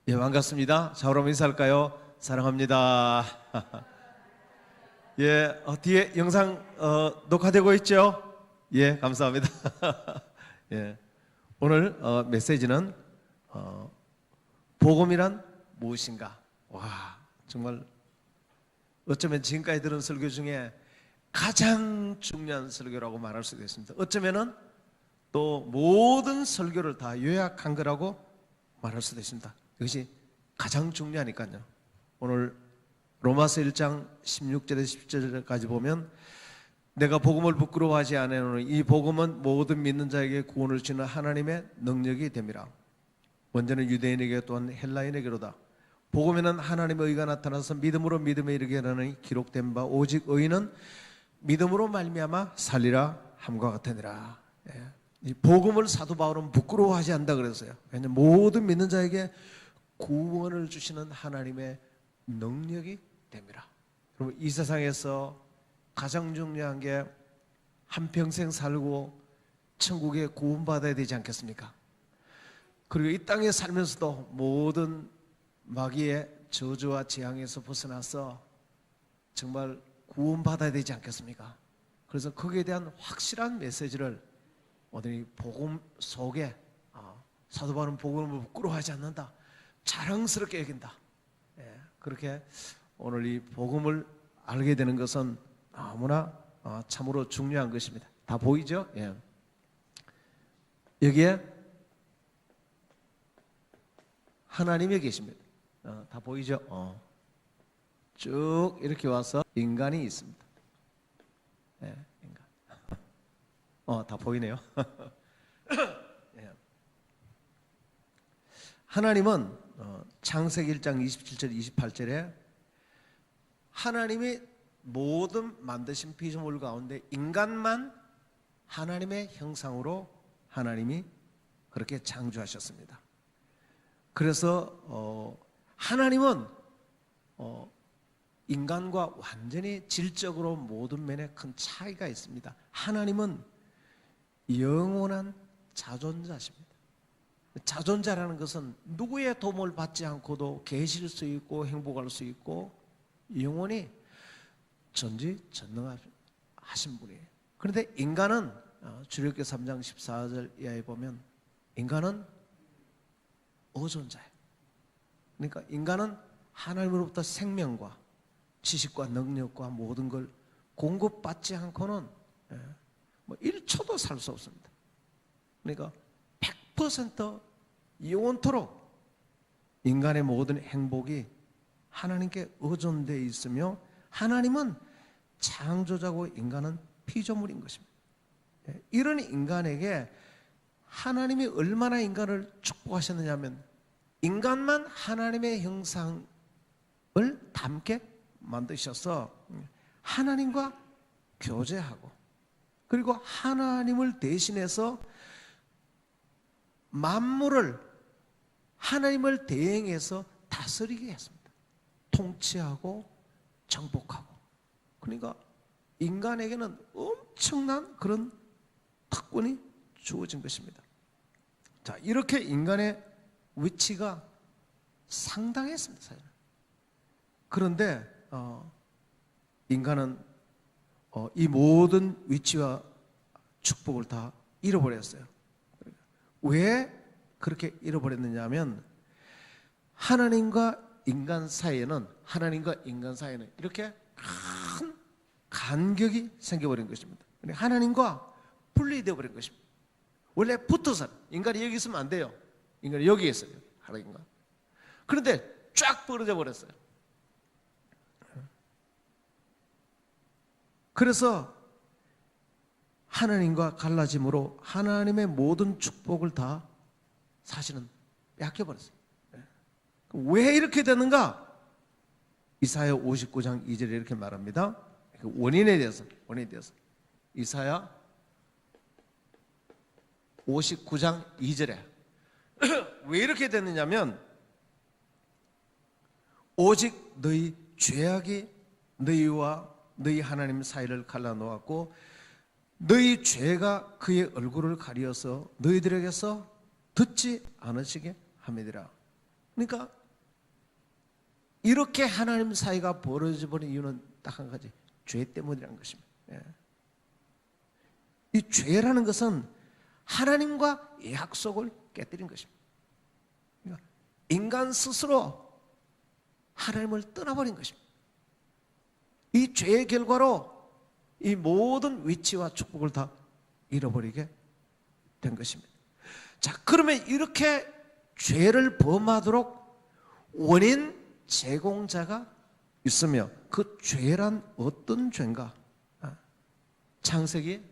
예, 반갑습니다. 자, 그럼 인사할까요? 사랑합니다. 예, 뒤에 영상 녹화되고 있죠? 예, 감사합니다. 예, 오늘 메시지는 복음이란 무엇인가? 와, 정말 어쩌면 지금까지 들은 설교 중에 가장 중요한 설교라고 말할 수도 있습니다. 어쩌면은 또 모든 설교를 다 요약한 거라고 말할 수도 있습니다. 이것이 가장 중요하니까요. 오늘 로마서 1장 16절에서 17절까지 보면 내가 복음을 부끄러워하지 아니하노니 이 복음은 모든 믿는 자에게 구원을 주는 하나님의 능력이 됨이라. 먼저는 유대인에게 또한 헬라인에게로다. 복음에는 하나님의 의가 나타나서 믿음으로 믿음에 이르게 하라니 기록된 바 오직 의인은 믿음으로 말미암아 살리라 함과 같으니라. 예. 이 복음을 사도 바울은 부끄러워하지 않는다 그랬어요. 왜냐하면 모든 믿는 자에게 구원을 주시는 하나님의 능력이 됩니다. 여러분, 이 세상에서 가장 중요한 게 한평생 살고 천국에 구원받아야 되지 않겠습니까? 그리고 이 땅에 살면서도 모든 마귀의 저주와 재앙에서 벗어나서 정말 구원받아야 되지 않겠습니까? 그래서 거기에 대한 확실한 메시지를 오늘 이 복음 속에 사도 바울은 복음을 부끄러워하지 않는다, 자랑스럽게 여긴다. 예, 그렇게 오늘 이 복음을 알게 되는 것은 너무나 참으로 중요한 것입니다. 다 보이죠? 예. 여기에 하나님이 계십니다. 다 보이죠? 쭉 이렇게 와서 인간이 있습니다. 예, 인간. 다 보이네요. 예. 하나님은 창세기 1장 27절 28절에 하나님이 모든 만드신 피조물 가운데 인간만 하나님의 형상으로 하나님이 그렇게 창조하셨습니다. 그래서 하나님은 인간과 완전히 질적으로 모든 면에 큰 차이가 있습니다. 하나님은 영원한 자존자십니다. 자존자라는 것은 누구의 도움을 받지 않고도 계실 수 있고 행복할 수 있고 영원히 전지전능하신 분이에요. 그런데 인간은 출애굽기 3장 14절 이하에 보면 인간은 어존자예요. 그러니까 인간은 하나님으로부터 생명과 지식과 능력과 모든 걸 공급받지 않고는 1초도 살 수 없습니다. 그러니까 100% 영원토록 인간의 모든 행복이 하나님께 의존되어 있으며 하나님은 창조자고 인간은 피조물인 것입니다. 이런 인간에게 하나님이 얼마나 인간을 축복하셨느냐면 인간만 하나님의 형상을 닮게 만드셔서 하나님과 교제하고 그리고 하나님을 대신해서 만물을 하나님을 대행해서 다스리게 했습니다. 통치하고 정복하고. 그러니까 인간에게는 엄청난 그런 특권이 주어진 것입니다. 자, 이렇게 인간의 위치가 상당했습니다, 사실은. 그런데 인간은 이 모든 위치와 축복을 다 잃어버렸어요. 왜 그렇게 잃어버렸느냐 하면 하나님과 인간 사이에는 이렇게 큰 간격이 생겨버린 것입니다. 하나님과 분리되어 버린 것입니다. 원래 붙어서 인간이 여기 있으면 안 돼요. 인간이 여기 있어요. 하나님과. 그런데 쫙 벌어져 버렸어요. 그래서 하나님과 갈라짐으로 하나님의 모든 축복을 다 사실은 뺏겨버렸어요. 왜 이렇게 되는가? 이사야 59장 2절에 이렇게 말합니다. 원인에 대해서 이사야 59장 2절에 왜 이렇게 됐느냐면 오직 너희 죄악이 너희와 너희 하나님 사이를 갈라놓았고 너희 죄가 그의 얼굴을 가리어서 너희들에게서 듣지 않으시게 함이니라. 그러니까 이렇게 하나님 사이가 벌어져 버린 이유는 딱 한 가지, 죄 때문이라는 것입니다. 이 죄라는 것은 하나님과 약속을 깨뜨린 것입니다. 그러니까 인간 스스로 하나님을 떠나버린 것입니다. 이 죄의 결과로 이 모든 위치와 축복을 다 잃어버리게 된 것입니다. 자, 그러면 이렇게 죄를 범하도록 원인 제공자가 있으며 그 죄란 어떤 죄인가? 창세기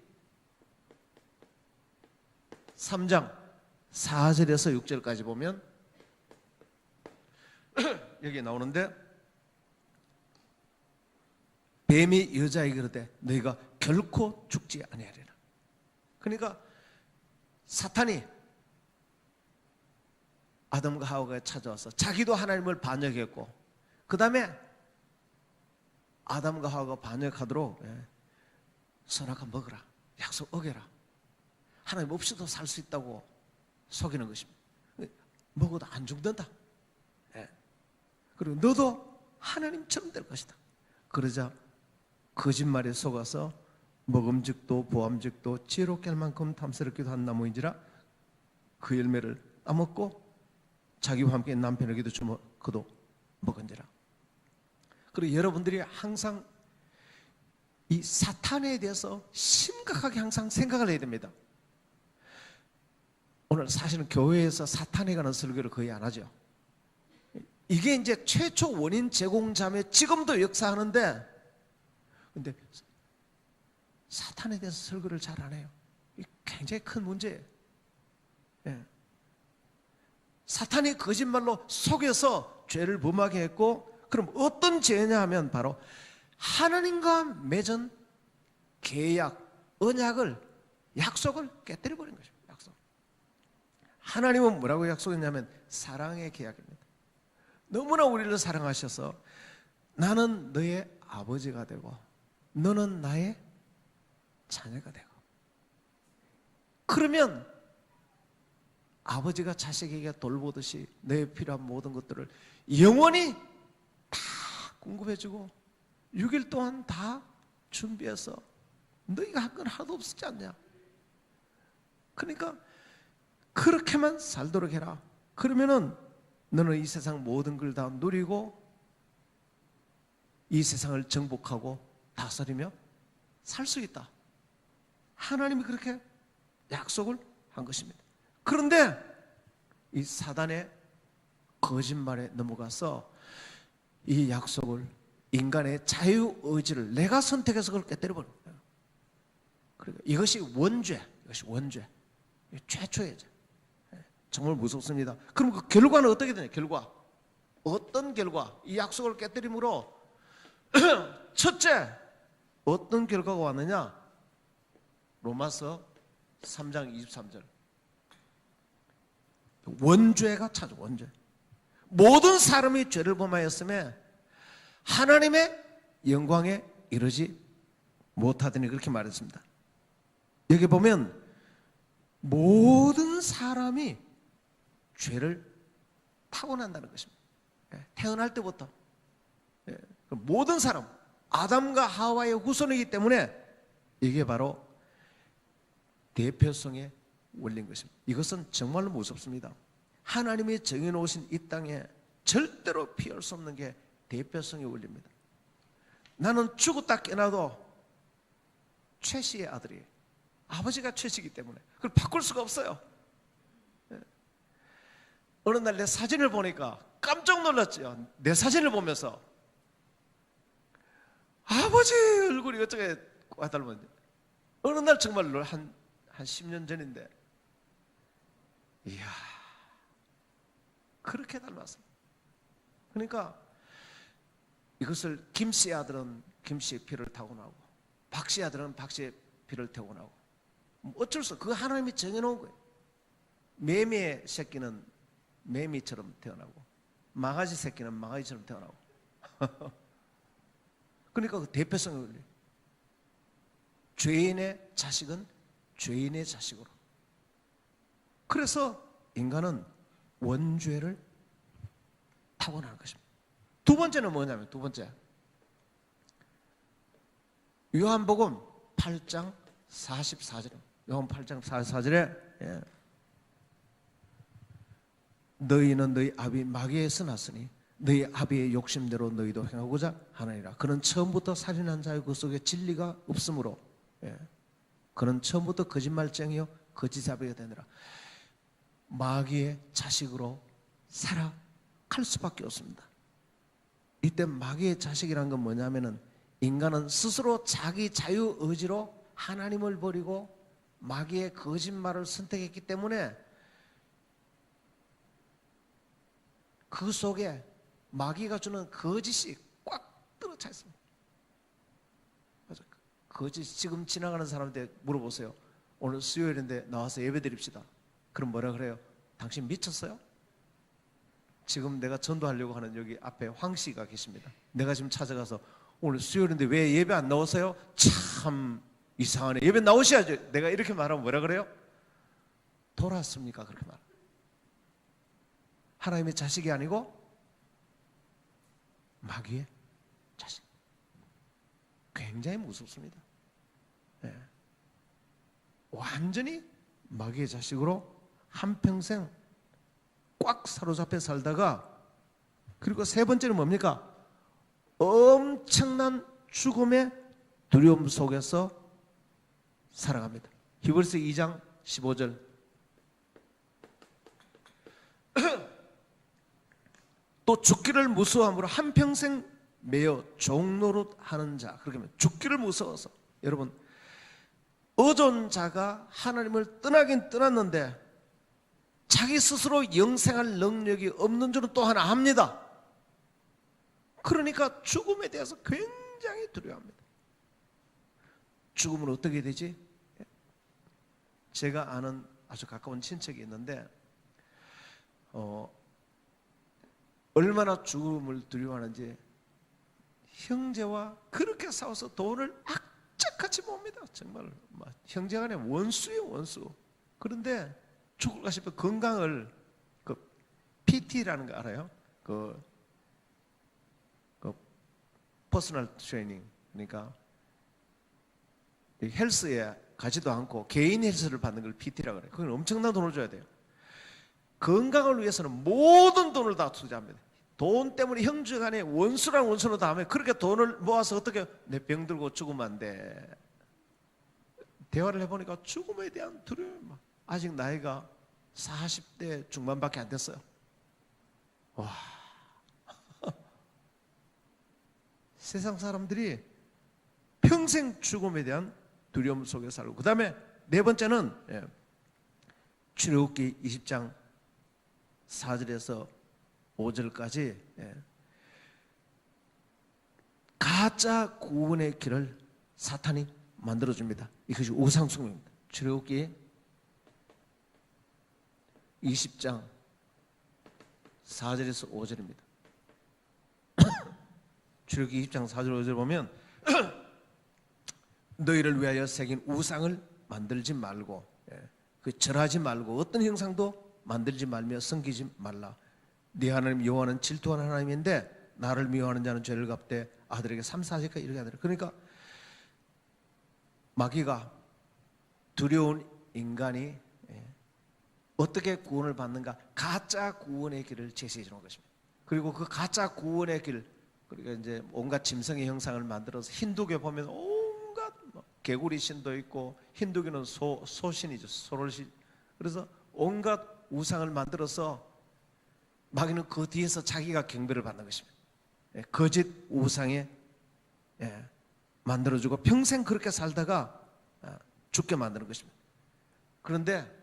3장 4절에서 6절까지 보면 여기 나오는데, 뱀이 여자에게 이르되 너희가 결코 죽지 아니하리라. 그러니까 사탄이 아담과 하와가 찾아와서 자기도 하나님을 반역했고, 그 다음에 아담과 하와가 반역하도록 선악과 먹으라, 약속 어겨라, 하나님 없이도 살 수 있다고 속이는 것입니다. 먹어도 안 죽는다. 그리고 너도 하나님처럼 될 것이다. 그러자 거짓말에 속아서 먹음직도 보암직도 지혜롭게 할 만큼 탐스럽기도 한 나무인지라 그 열매를 따먹고 자기와 함께 남편에게도 주며 그도 먹은지라. 그리고 여러분들이 항상 이 사탄에 대해서 심각하게 항상 생각을 해야 됩니다. 오늘 사실은 교회에서 사탄에 관한 설교를 거의 안 하죠. 이게 이제 최초 원인 제공자며 지금도 역사하는데, 근데 사탄에 대해서 설교를 잘 안 해요. 이게 굉장히 큰 문제예요. 사탄이 거짓말로 속여서 죄를 범하게 했고, 그럼 어떤 죄냐 하면 바로 하나님과 맺은 계약, 언약을, 약속을 깨뜨려버린 것입니다. 약속. 하나님은 뭐라고 약속했냐면 사랑의 계약입니다. 너무나 우리를 사랑하셔서 나는 너의 아버지가 되고 너는 나의 자녀가 되고, 그러면 아버지가 자식에게 돌보듯이 너의 필요한 모든 것들을 영원히 다 공급해주고 6일 동안 다 준비해서 너희가 할 건 하나도 없지 않냐. 그러니까 그렇게만 살도록 해라. 그러면은 너는 이 세상 모든 걸 다 누리고 이 세상을 정복하고 다스리며 살 수 있다. 하나님이 그렇게 약속을 한 것입니다. 그런데 이 사단의 거짓말에 넘어가서 이 약속을, 인간의 자유의지를 내가 선택해서 그걸 깨뜨려버린 거예요. 그러니까 이것이 원죄, 이것이 원죄, 최초의 죄. 정말 무섭습니다. 그럼 그 결과는 어떻게 되냐? 결과, 어떤 결과? 이 약속을 깨뜨림으로 첫째, 어떤 결과가 왔느냐? 로마서 3장 23절. 원죄가 찾아. 원죄. 모든 사람이 죄를 범하였음에 하나님의 영광에 이르지 못하더니 그렇게 말했습니다. 여기 보면 모든 사람이 죄를 타고난다는 것입니다. 태어날 때부터 모든 사람, 아담과 하와의 후손이기 때문에 이게 바로 대표성의 원리인 것입니다. 이것은 정말로 무섭습니다. 하나님이 정해놓으신 이 땅에 절대로 피할 수 없는 게 대표성의 원리입니다. 나는 죽었다 깨나도 최씨의 아들이에요. 아버지가 최씨이기 때문에 그걸 바꿀 수가 없어요. 어느 날 내 사진을 보니까 깜짝 놀랐죠. 내 사진을 보면서 아버지 얼굴이 어떻게 와 닮았는지. 어느 날 정말로 한 10년 전인데, 이야, 그렇게 닮았어요. 그러니까 이것을 김씨의 아들은 김씨의 피를 타고나고 박씨의 아들은 박씨의 피를 타고나고, 어쩔 수 없어. 그거 하나님이 정해놓은 거예요. 매미의 새끼는 매미처럼 태어나고 망아지 새끼는 망아지처럼 태어나고 그러니까 그 대표성의 원리. 죄인의 자식은 죄인의 자식으로. 그래서 인간은 원죄를 타고나는 것입니다. 두 번째는 뭐냐면, 두 번째, 요한복음 8장 44절, 요한 8장 44절에 너희는 너희 아비 마귀에서 났으니 너희 아비의 욕심대로 너희도 행하고자 하느니라. 그는 처음부터 살인한 자요 그 속에 진리가 없으므로 그는 처음부터 거짓말쟁이요 거짓아비가 되느라. 마귀의 자식으로 살아갈 수밖에 없습니다. 이때 마귀의 자식이란 건 뭐냐면은, 인간은 스스로 자기 자유의지로 하나님을 버리고 마귀의 거짓말을 선택했기 때문에 그 속에 마귀가 주는 거짓이 꽉 들어차 있습니다. 맞아. 거짓. 지금 지나가는 사람한테 물어보세요. 오늘 수요일인데 나와서 예배 드립시다. 그럼 뭐라 그래요? 당신 미쳤어요? 지금 내가 전도하려고 하는 여기 앞에 황 씨가 계십니다. 내가 지금 찾아가서 오늘 수요일인데 왜 예배 안 나오세요? 참 이상하네. 예배 나오셔야죠. 내가 이렇게 말하면 뭐라 그래요? 돌았습니까? 그렇게 말. 하나님의 자식이 아니고 마귀의 자식. 굉장히 무섭습니다. 네. 완전히 마귀의 자식으로 한평생 꽉 사로잡혀 살다가, 그리고 세 번째는 뭡니까? 엄청난 죽음의 두려움 속에서 살아갑니다. 히브리서 2장 15절. 또 죽기를 무서워함으로 한평생 매여 종노릇 하는 자. 그렇게 하면 죽기를 무서워서. 여러분, 의존 자가 하나님을 떠나긴 떠났는데 자기 스스로 영생할 능력이 없는 줄은 또 하나 압니다. 그러니까 죽음에 대해서 굉장히 두려워합니다. 죽음은 어떻게 되지? 제가 아는 아주 가까운 친척이 있는데 얼마나 죽음을 두려워하는지, 형제와 그렇게 싸워서 돈을 악착같이 봅니다. 정말 형제간의 원수예요, 원수. 그런데 죽을까 싶어 건강을, 그 PT라는 거 알아요? 그 퍼스널 트레이닝, 그러니까 헬스에 가지도 않고 개인 헬스를 받는 걸 PT라고 그래요. 그건 엄청난 돈을 줘야 돼요. 건강을 위해서는 모든 돈을 다 투자합니다. 돈 때문에 형제간에 원수랑 원수로 다 하면, 그렇게 돈을 모아서 어떻게 내 병 들고 죽으면 안 돼. 대화를 해보니까 죽음에 대한 두려움, 아직 나이가 40대 중반밖에 안 됐어요. 와, 세상 사람들이 평생 죽음에 대한 두려움 속에 살고, 그 다음에 네 번째는 출애굽기 20장 4절에서 5절까지 가짜 구원의 길을 사탄이 만들어줍니다. 이것이 우상숭배입니다. 출애굽기 20장 4절에서 5절입니다. 출애굽기 20장 4절 5절 보면 너희를 위하여 새긴 우상을 만들지 말고, 그 절하지 말고 어떤 형상도 만들지 말며 섬기지 말라. 네 하나님 여호와는 질투하는 하나님인데 나를 미워하는 자는 죄를 갚되 아들에게 3, 4세까지 이렇게 하더라. 그러니까 마귀가 두려운 인간이 어떻게 구원을 받는가? 가짜 구원의 길을 제시해 주는 것입니다. 그리고 그 가짜 구원의 길, 그러니까 이제 온갖 짐승의 형상을 만들어서, 힌두교 보면 온갖 개구리 신도 있고, 힌두교는 소신이죠, 소롤신. 그래서 온갖 우상을 만들어서 마귀는 그 뒤에서 자기가 경배를 받는 것입니다. 거짓 우상에 만들어주고 평생 그렇게 살다가 죽게 만드는 것입니다. 그런데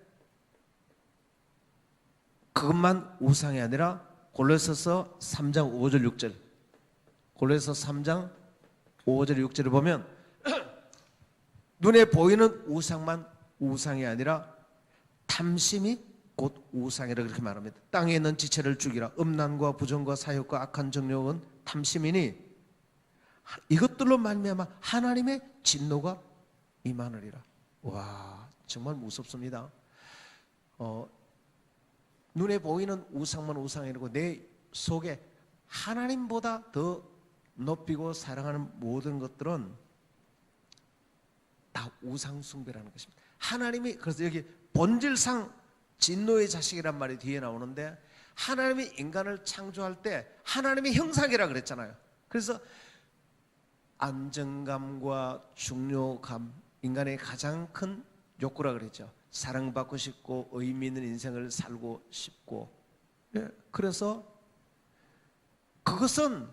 그것만 우상이 아니라 골로새서 3장 5절 6절, 골로새서 3장 5절 6절을 보면 눈에 보이는 우상만 우상이 아니라 탐심이 곧 우상이라 그렇게 말합니다. 땅에 있는 지체를 죽이라. 음란과 부정과 사욕과 악한 정욕은 탐심이니 이것들로 말미암아 하나님의 진노가 임하느니라. 와, 정말 무섭습니다. 눈에 보이는 우상만 우상이라고 내 속에 하나님보다 더 높이고 사랑하는 모든 것들은 다 우상숭배라는 것입니다. 하나님이, 그래서 여기 본질상 진노의 자식이란 말이 뒤에 나오는데, 하나님이 인간을 창조할 때 하나님의 형상이라 그랬잖아요. 그래서 안정감과 중요감, 인간의 가장 큰 욕구라 그랬죠. 사랑받고 싶고 의미 있는 인생을 살고 싶고. 그래서 그것은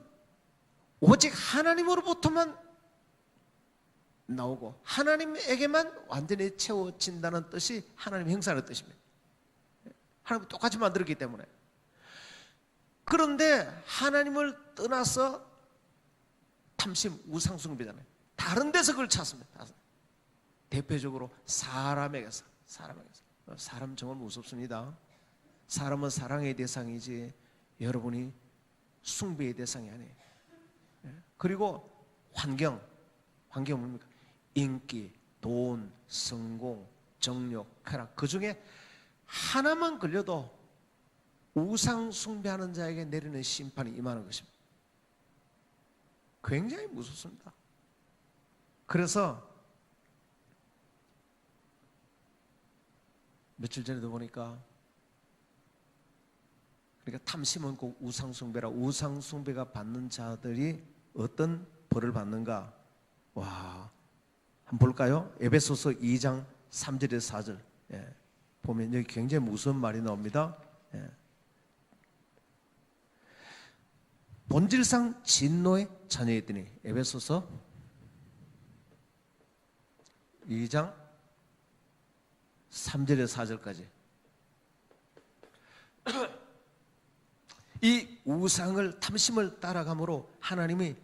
오직 하나님으로부터만 나오고 하나님에게만 완전히 채워진다는 뜻이 하나님의 형상의 뜻입니다. 하나님과 똑같이 만들었기 때문에. 그런데 하나님을 떠나서 탐심, 우상숭배잖아요. 다른 데서 그걸 찾습니다. 대표적으로 사람에게서. 사람 정말 무섭습니다. 사람은 사랑의 대상이지 여러분이 숭배의 대상이 아니에요. 그리고 환경 뭡니까? 인기, 돈, 성공, 정력, 쾌락, 그 중에 하나만 걸려도 우상 숭배하는 자에게 내리는 심판이 임하는 것입니다. 굉장히 무섭습니다. 그래서 며칠 전에도 보니까, 그러니까 탐심은 꼭 우상숭배라, 우상숭배가 받는 자들이 어떤 벌을 받는가? 와, 한번 볼까요? 에베소서 2장 3절에서 4절. 보면 여기 굉장히 무서운 말이 나옵니다. 본질상 진노의 자녀이더니, 에베소서 2장 3절에서 4절까지. 이 우상을, 탐심을 따라감으로 하나님이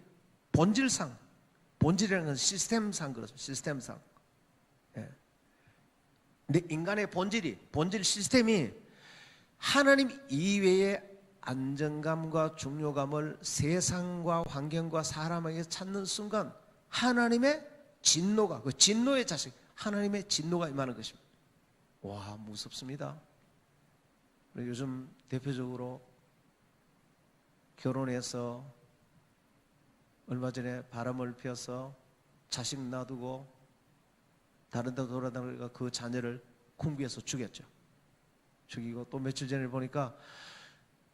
본질이라는 건 시스템상 그렇습니다. 시스템상. 근데 인간의 본질 시스템이 하나님 이외의 안정감과 중요감을 세상과 환경과 사람에게 찾는 순간 하나님의 진노가, 그 진노의 자식, 하나님의 진노가 임하는 것입니다. 와, 무섭습니다. 요즘 대표적으로 결혼해서 얼마 전에 바람을 피워서 자식 놔두고 다른 데 돌아다니다가 그 자녀를 궁비해서 죽였죠. 죽이고, 또 며칠 전에 보니까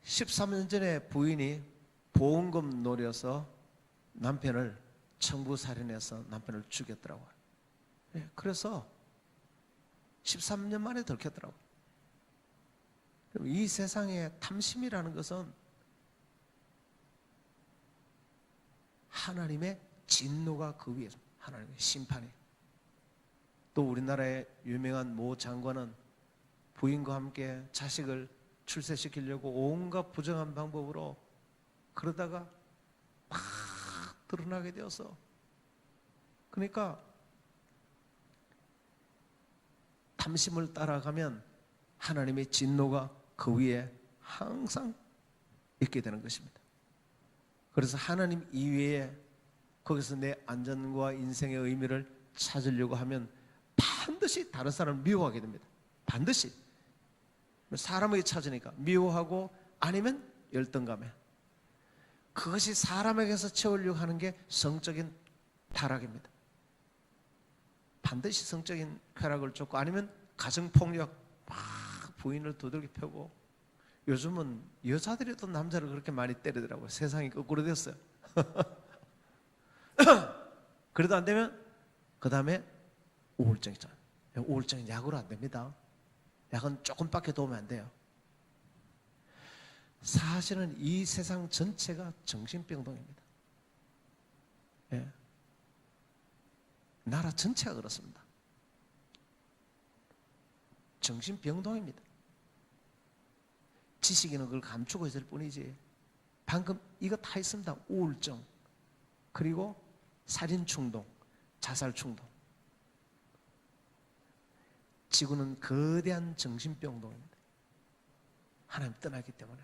13년 전에 부인이 보험금 노려서 남편을 청부살인해서 남편을 죽였더라고요. 그래서 13년 만에 들켰더라고요. 이 세상에 탐심이라는 것은 하나님의 진노가 그 위에, 하나님의 심판이. 또 우리나라의 유명한 모 장관은 부인과 함께 자식을 출세시키려고 온갖 부정한 방법으로 그러다가 막 드러나게 되어서, 그러니까 탐심을 따라가면 하나님의 진노가 그 위에 항상 있게 되는 것입니다. 그래서 하나님 이외에 거기서 내 안전과 인생의 의미를 찾으려고 하면 반드시 다른 사람을 미워하게 됩니다. 반드시. 사람에게 찾으니까 미워하고, 아니면 열등감에. 그것이 사람에게서 채우려고 하는 게 성적인 타락입니다. 반드시 성적인 쾌락을 쫓고, 아니면 가정폭력, 막 부인을 두들겨 패고. 요즘은 여자들이 또 남자를 그렇게 많이 때리더라고요. 세상이 거꾸로 됐어요. 그래도 안 되면 그 다음에 우울증 있잖아요. 우울증은 약으로 안 됩니다. 약은 조금밖에 도움이 안 돼요. 사실은 이 세상 전체가 정신병동입니다. 나라 전체가 그렇습니다. 정신병동입니다. 지식인은 그걸 감추고 있을 뿐이지, 방금 이거 다 있습니다. 우울증, 그리고 살인충동, 자살충동. 지구는 거대한 정신병동입니다. 하나님 떠나기 때문에.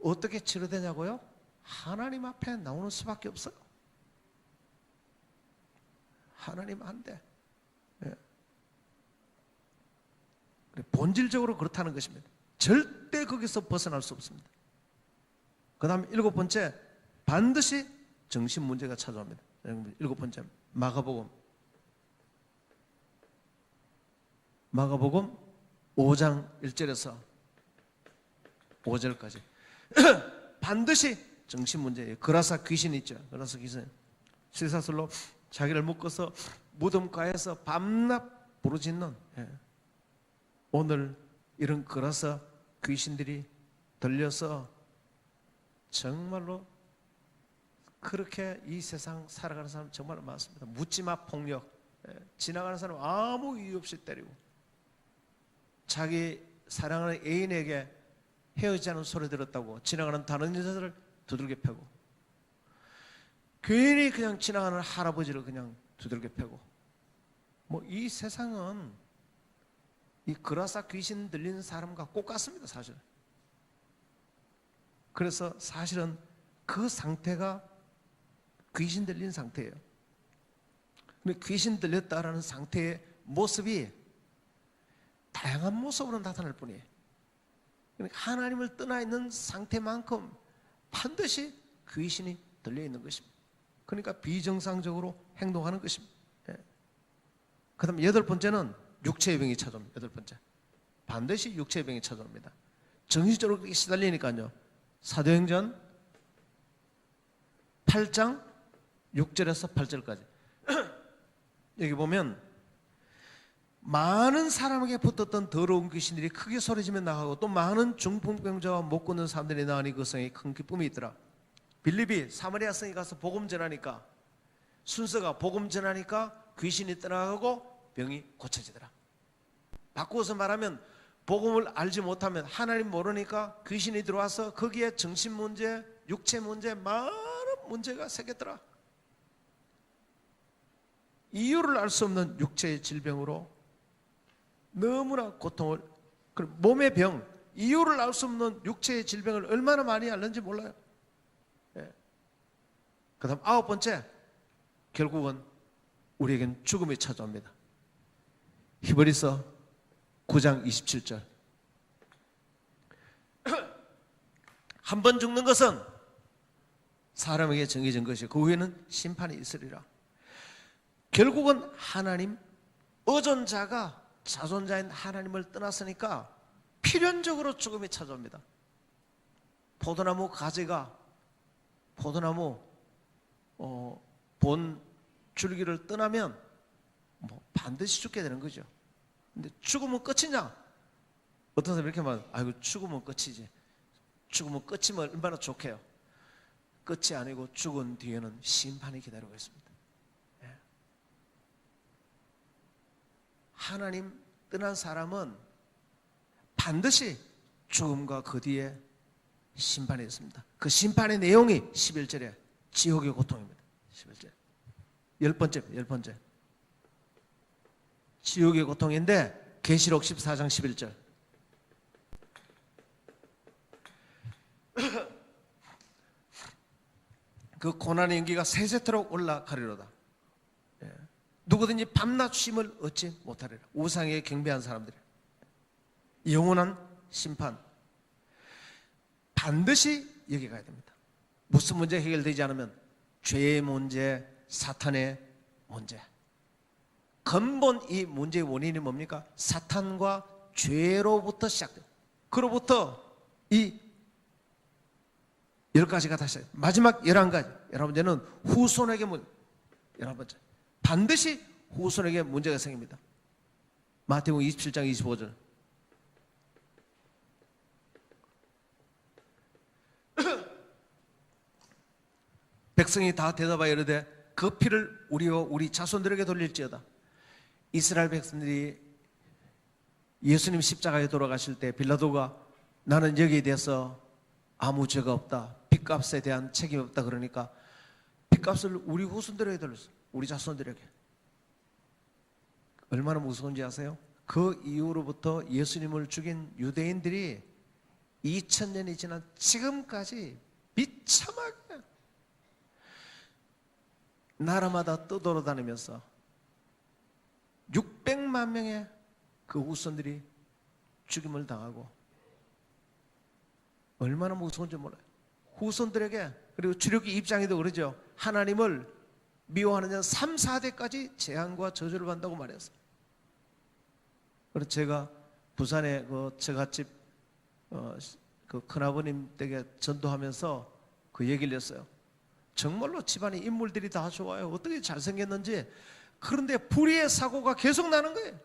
어떻게 치료되냐고요? 하나님 앞에 나오는 수밖에 없어요. 하나님 안 돼. 본질적으로 그렇다는 것입니다. 절대 거기서 벗어날 수 없습니다. 그 다음에 일곱 번째, 반드시 정신 문제가 찾아옵니다. 일곱 번째, 마가복음 5장 1절에서 5절까지 반드시 정신 문제예요. 그라사 귀신 있죠. 그라사 귀신 쇠사슬로 자기를 묶어서 무덤가에서 밤낮 부르짖는, 오늘 이런 그라사 귀신들이 들려서 정말로 그렇게 이 세상 살아가는 사람 정말 많습니다. 묻지마 폭력, 지나가는 사람 아무 이유 없이 때리고, 자기 사랑하는 애인에게 헤어지자는 소리 들었다고 지나가는 다른 여자들을 두들겨 패고, 괜히 그냥 지나가는 할아버지를 그냥 두들겨 패고, 뭐 이 세상은 이 그라사 귀신 들리는 사람과 꼭 같습니다, 사실. 그래서 사실은 그 상태가 귀신 들린 상태예요. 근데 귀신 들렸다라는 상태의 모습이 다양한 모습으로 나타날 뿐이에요. 그러니까 하나님을 떠나 있는 상태만큼 반드시 귀신이 들려 있는 것입니다. 그러니까 비정상적으로 행동하는 것입니다. 그 다음에 여덟 번째는 육체의 병이 찾아옵니다. 여덟 번째, 반드시 육체의 병이 찾아옵니다. 정신적으로 그렇게 시달리니까요. 사도행전 8장 6절에서 8절까지 여기 보면 많은 사람에게 붙었던 더러운 귀신들이 크게 소리지며 나가고, 또 많은 중풍병자와 못 걷는 사람들이 나으니 그 성에 큰 기쁨이 있더라. 빌립이 사마리아 성에 가서 복음 전하니까, 순서가 복음 전하니까 귀신이 떠나가고 병이 고쳐지더라. 바꾸어서 말하면 복음을 알지 못하면, 하나님 모르니까 귀신이 들어와서 거기에 정신 문제, 육체 문제, 많은 문제가 생겼더라. 이유를 알 수 없는 육체의 질병으로 너무나 고통을, 몸의 병, 이유를 알 수 없는 육체의 질병을 얼마나 많이 앓는지 몰라요. 그 다음 아홉 번째, 결국은 우리에겐 죽음이 찾아옵니다. 히브리서 9장 27절. 한 번 죽는 것은 사람에게 정해진 것이고 그 후에는 심판이 있으리라. 결국은 하나님, 의존자가 자존자인 하나님을 떠났으니까 필연적으로 죽음이 찾아옵니다. 포도나무 가지가 포도나무 본 줄기를 떠나면 뭐 반드시 죽게 되는 거죠. 근데 죽으면 끝이냐? 어떤 사람이 이렇게 말해요. 아이고, 죽으면 끝이지. 죽으면 끝이면 얼마나 좋게요. 끝이 아니고 죽은 뒤에는 심판이 기다리고 있습니다. 하나님 떠난 사람은 반드시 죽음과 그 뒤에 심판이 있습니다. 그 심판의 내용이 11절에 지옥의 고통입니다. 11절. 열 번째. 지옥의 고통인데 계시록 14장 11절. 그 고난의 연기가 세세토록 올라가리로다. 누구든지 밤낮 쉼을 얻지 못하리라. 우상에 경배한 사람들이 영원한 심판 반드시 여기 가야 됩니다. 무슨 문제 해결되지 않으면 죄의 문제, 사탄의 문제. 근본 이 문제의 원인이 뭡니까? 사탄과 죄로부터 시작돼요. 그로부터 이 10가지가 다시 마지막 11가지. 11번째는 후손에게 문제. 11번째, 반드시 후손에게 문제가 생깁니다. 마태복음 27장 25절. 백성이 다 대답하여 이르되 그 피를 우리와 우리 자손들에게 돌릴지어다. 이스라엘 백성들이 예수님 십자가에 돌아가실 때 빌라도가 나는 여기에 대해서 아무 죄가 없다, 빚값에 대한 책임이 없다 그러니까 빚값을 우리 후손들에게 돌렸어요. 우리 자손들에게. 얼마나 무서운지 아세요? 그 이후로부터 예수님을 죽인 유대인들이 2000년이 지난 지금까지 비참하게 나라마다 떠돌아다니면서 600만 명의 그 후손들이 죽임을 당하고 얼마나 무서운지 몰라요. 후손들에게, 그리고 출애굽기 입장에도 그러죠. 하나님을 미워하는 자는 3, 4대까지 재앙과 저주를 받는다고 말했어요. 그래서 제가 부산에 그 처갓집 그 큰아버님 댁에 전도하면서 그 얘기를 했어요. 정말로 집안에 인물들이 다 좋아요. 어떻게 잘생겼는지. 그런데 불의의 사고가 계속 나는 거예요.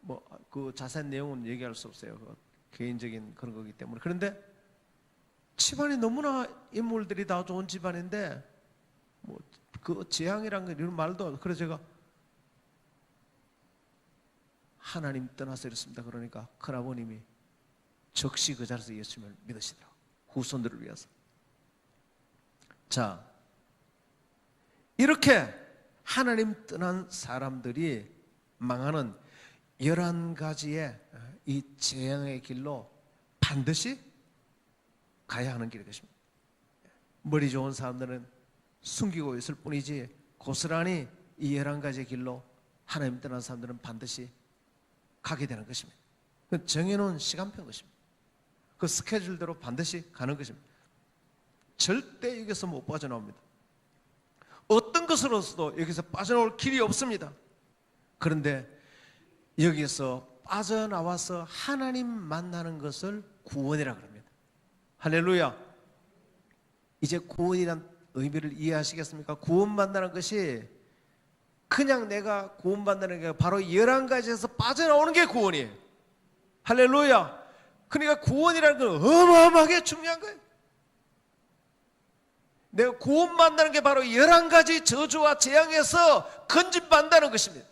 뭐 그 자세한 내용은 얘기할 수 없어요. 그 개인적인 그런 거기 때문에. 그런데 집안이 너무나 인물들이 다 좋은 집안인데 뭐 그 재앙이란 거 이런 말도. 그래서 제가 하나님 떠나서 이렇습니다. 그러니까 큰아버님이 즉시 그 자리에서 예수님을 믿으시더라고요. 후손들을 위해서. 자, 이렇게 하나님 떠난 사람들이 망하는 11가지의 이 재앙의 길로 반드시 가야 하는 길이 것입니다. 머리 좋은 사람들은 숨기고 있을 뿐이지 고스란히 이 11가지의 길로 하나님 떠난 사람들은 반드시 가게 되는 것입니다. 정해놓은 시간표인 것입니다. 그 스케줄대로 반드시 가는 것입니다. 절대 여기서 못 빠져나옵니다. 어떤 것으로서도 여기서 빠져나올 길이 없습니다. 그런데 여기서 빠져나와서 하나님 만나는 것을 구원이라고 합니다. 할렐루야. 이제 구원이란 의미를 이해하시겠습니까? 구원받는다는 것이 그냥 내가 구원받는 게 바로 11가지에서 빠져나오는 게 구원이에요. 할렐루야. 그러니까 구원이라는 건 어마어마하게 중요한 거예요. 내가 구원받는다는 게 바로 11가지 저주와 재앙에서 건진받는다는 것입니다.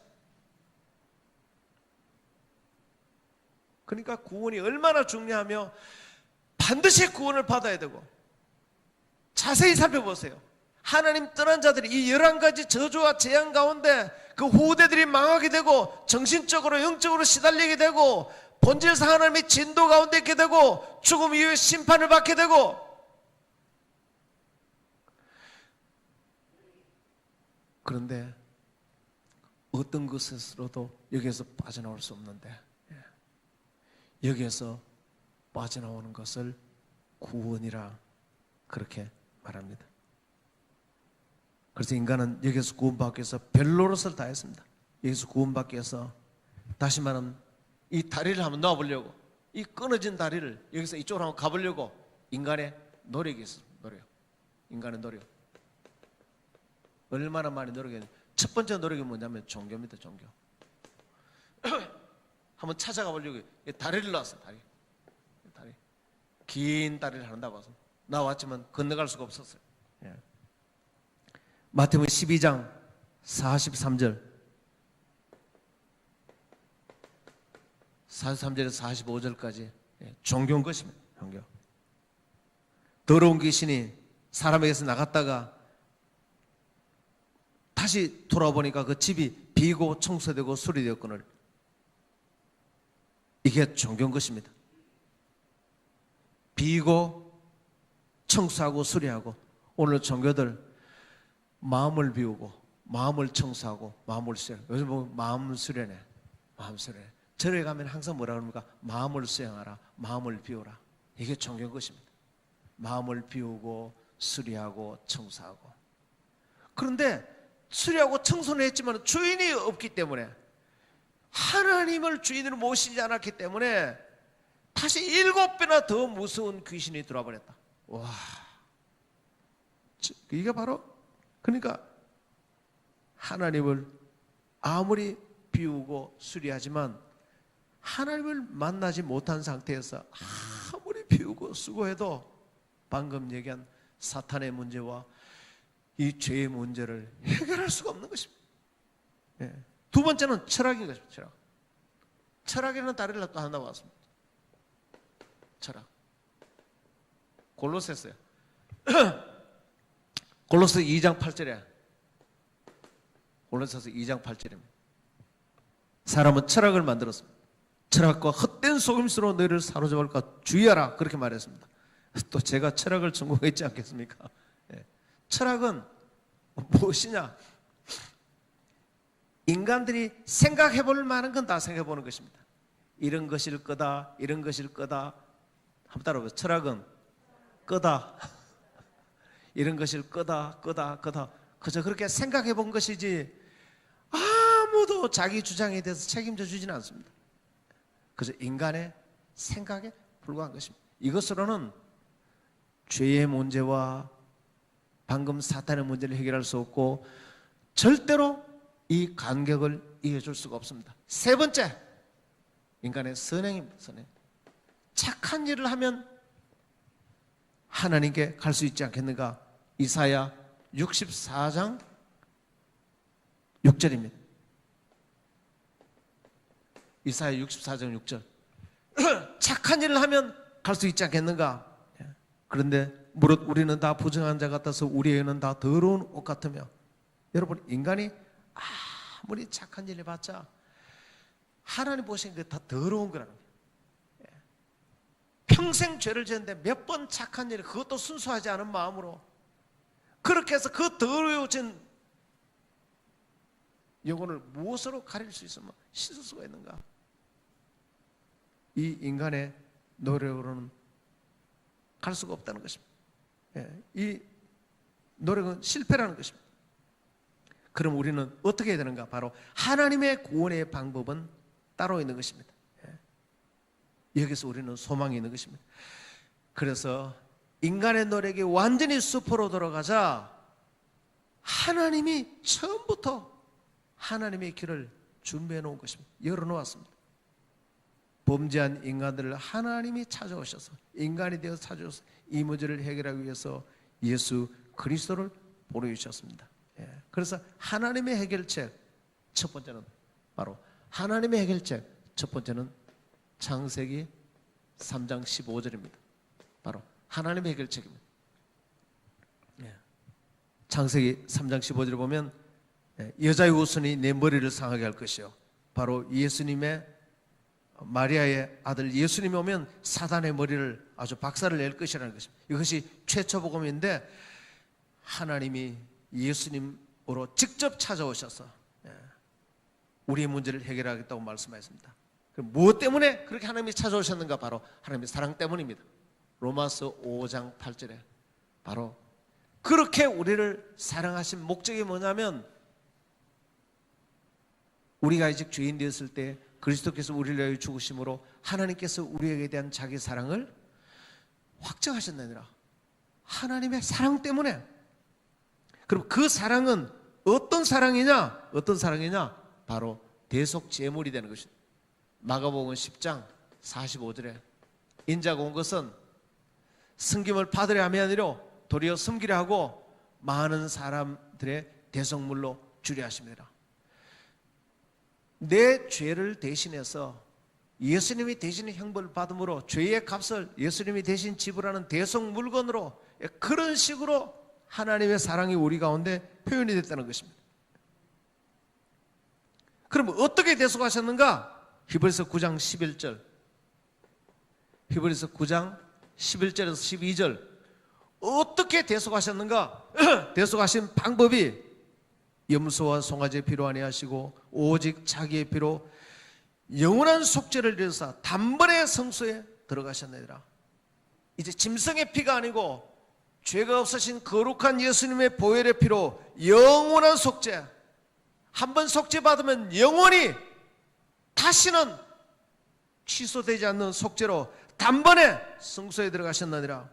그러니까 구원이 얼마나 중요하며 반드시 구원을 받아야 되고, 자세히 살펴보세요. 하나님 떠난 자들이 이 11가지 저주와 재앙 가운데 그 후대들이 망하게 되고 정신적으로 영적으로 시달리게 되고 본질상 하나님의 진도 가운데 있게 되고 죽음 이후에 심판을 받게 되고, 그런데 어떤 것으로도 여기에서 빠져나올 수 없는데 여기에서 빠져나오는 것을 구원이라 그렇게 말합니다. 그래서 인간은 여기서 구원받기 위해서 별노릇을 다 했습니다. 여기서 구원받기 위해서, 다시 말하면 이 다리를 한번 놔보려고, 이 끊어진 다리를 여기서 이쪽으로 한번 가보려고 인간의 노력이 있습니다. 노력. 인간의 노력. 얼마나 많이 노력했는지. 첫 번째 노력이 뭐냐면 종교입니다. 종교. 한번 찾아가 보려고 다리를 놨어요. 다리. 긴 다리를 하는다 봐서 나왔지만 건너갈 수가 없었어요. 예. 마태복음 12장 43절 43절에서 45절까지 종교인 것입니다. 종교. 더러운 귀신이 사람에게서 나갔다가 다시 돌아보니까 그 집이 비고 청소되고 수리되었거늘, 이게 종교인 것입니다. 비고 청소하고 수리하고. 오늘 종교들 마음을 비우고 마음을 청소하고 마음을 수리하고. 요즘 보면 마음 수련회, 마음 수련회. 절에 가면 항상 뭐라 그럽니까? 마음을 수양하라, 마음을 비우라. 이게 종교인 것입니다. 마음을 비우고 수리하고 청소하고. 그런데 수리하고 청소는 했지만 주인이 없기 때문에, 하나님을 주인으로 모시지 않았기 때문에 다시 7배나 더 무서운 귀신이 들어와 버렸다. 와, 이게 바로, 그러니까 하나님을 아무리 비우고 수리하지만 하나님을 만나지 못한 상태에서 아무리 비우고 수고해도 방금 얘기한 사탄의 문제와 이 죄의 문제를 해결할 수가 없는 것입니다. 예. 두 번째는 철학인 것입니다. 철학. 철학에는 다리를 또 하나 왔습니다. 철학. 골로새서요. 골로새 2장 8절에, 골로새서 2장 8절입니다. 사람은 철학을 만들었습니다. 철학과 헛된 속임수로 너희를 사로잡을까 주의하라, 그렇게 말했습니다. 또 제가 철학을 전공했지 않겠습니까? 예. 철학은 무엇이냐? 인간들이 생각해 볼 만한 건 다 생각해 보는 것입니다. 이런 것일 거다, 이런 것일 거다. 한번 따라해보세요. 철학은 끄다 이런 것을 끄다 그저 그렇게 생각해 본 것이지 아무도 자기 주장에 대해서 책임져 주지는 않습니다. 그저 인간의 생각에 불과한 것입니다. 이것으로는 죄의 문제와 방금 사탄의 문제를 해결할 수 없고 절대로 이 간격을 이어줄 수가 없습니다. 세 번째, 인간의 선행입니다. 선행. 착한 일을 하면 하나님께 갈 수 있지 않겠는가? 이사야 64장 6절입니다. 이사야 64장 6절. 착한 일을 하면 갈 수 있지 않겠는가? 그런데 무릇 우리는 다 부정한 자 같아서 우리의 의는 다 더러운 옷 같으며. 여러분, 인간이 아무리 착한 일을 해봤자 하나님 보시는 게 다 더러운 거라는 거예요. 평생 죄를 지었는데 몇 번 착한 일, 그것도 순수하지 않은 마음으로 그렇게 해서 그 더러워진 영혼을 무엇으로 가릴 수 있으면 씻을 수가 있는가? 이 인간의 노력으로는 갈 수가 없다는 것입니다. 이 노력은 실패라는 것입니다. 그럼 우리는 어떻게 해야 되는가? 바로 하나님의 구원의 방법은 따로 있는 것입니다. 여기서 우리는 소망이 있는 것입니다. 그래서 인간의 노력이 완전히 수포로 돌아가자 하나님이 처음부터 하나님의 길을 준비해 놓은 것입니다. 열어놓았습니다. 범죄한 인간들을 하나님이 찾아오셔서 인간이 되어서 찾아오셔서 이 문제를 해결하기 위해서 예수 그리스도를 보내주셨습니다. 그래서 하나님의 해결책 첫 번째는 바로 하나님의 해결책 첫 번째는 창세기 3장 15절입니다. 바로 하나님의 해결책입니다. 창세기 3장 15절에 보면 여자의 후손이 내 머리를 상하게 할 것이요, 바로 예수님의 마리아의 아들 예수님이 오면 사단의 머리를 아주 박살을 낼 것이라는 것입니다. 이것이 최초 복음인데 하나님이 예수님으로 직접 찾아오셔서 우리의 문제를 해결하겠다고 말씀하셨습니다. 그럼 무엇 때문에 그렇게 하나님이 찾아오셨는가? 바로 하나님의 사랑 때문입니다. 로마서 5장 8절에 바로 그렇게 우리를 사랑하신 목적이 뭐냐면, 우리가 아직 죄인 되었을 때 그리스도께서 우리를 위하여 죽으심으로 하나님께서 우리에게 대한 자기 사랑을 확정하셨느니라. 하나님의 사랑 때문에. 그럼 그 사랑은 어떤 사랑이냐? 어떤 사랑이냐? 바로 대속 제물이 되는 것입니다. 마가복음 10장 45절에 인자가 온 것은 섬김을 받으려 함이 아니라 도리어 섬기려 하고 많은 사람들의 대속물로 주려 하십니다. 내 죄를 대신해서 예수님이 대신 형벌을 받음으로 죄의 값을 예수님이 대신 지불하는 대속 물건으로, 그런 식으로 하나님의 사랑이 우리 가운데 표현이 됐다는 것입니다. 그럼 어떻게 대속하셨는가? 히브리서 9장 11절, 히브리서 9장 11절에서 12절. 어떻게 대속하셨는가? 대속하신 방법이 염소와 송아지의 피로 아니하시고 오직 자기의 피로 영원한 속죄를 이루사 단번에 성소에 들어가셨느니라. 이제 짐승의 피가 아니고 죄가 없으신 거룩한 예수님의 보혈의 피로 영원한 속죄, 한번 속죄받으면 영원히 다시는 취소되지 않는 속죄로 단번에 성소에 들어가셨느니라.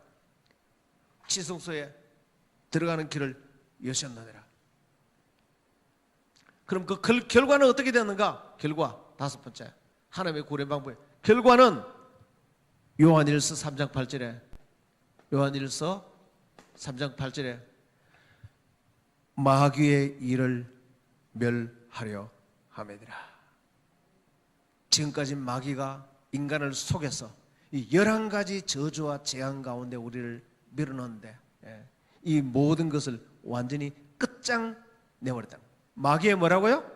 지성소에 들어가는 길을 여셨느니라. 그럼 그 결과는 어떻게 되는가? 결과 다섯 번째, 하나님의 구원 방법의 결과는 요한일서 3장 8절에, 요한일서 3장 8절에 마귀의 일을 멸하려 함이니라. 지금까지 마귀가 인간을 속여서 이 11가지 저주와 재앙 가운데 우리를 밀어넣는데, 이 모든 것을 완전히 끝장내버렸다. 마귀의 뭐라고요?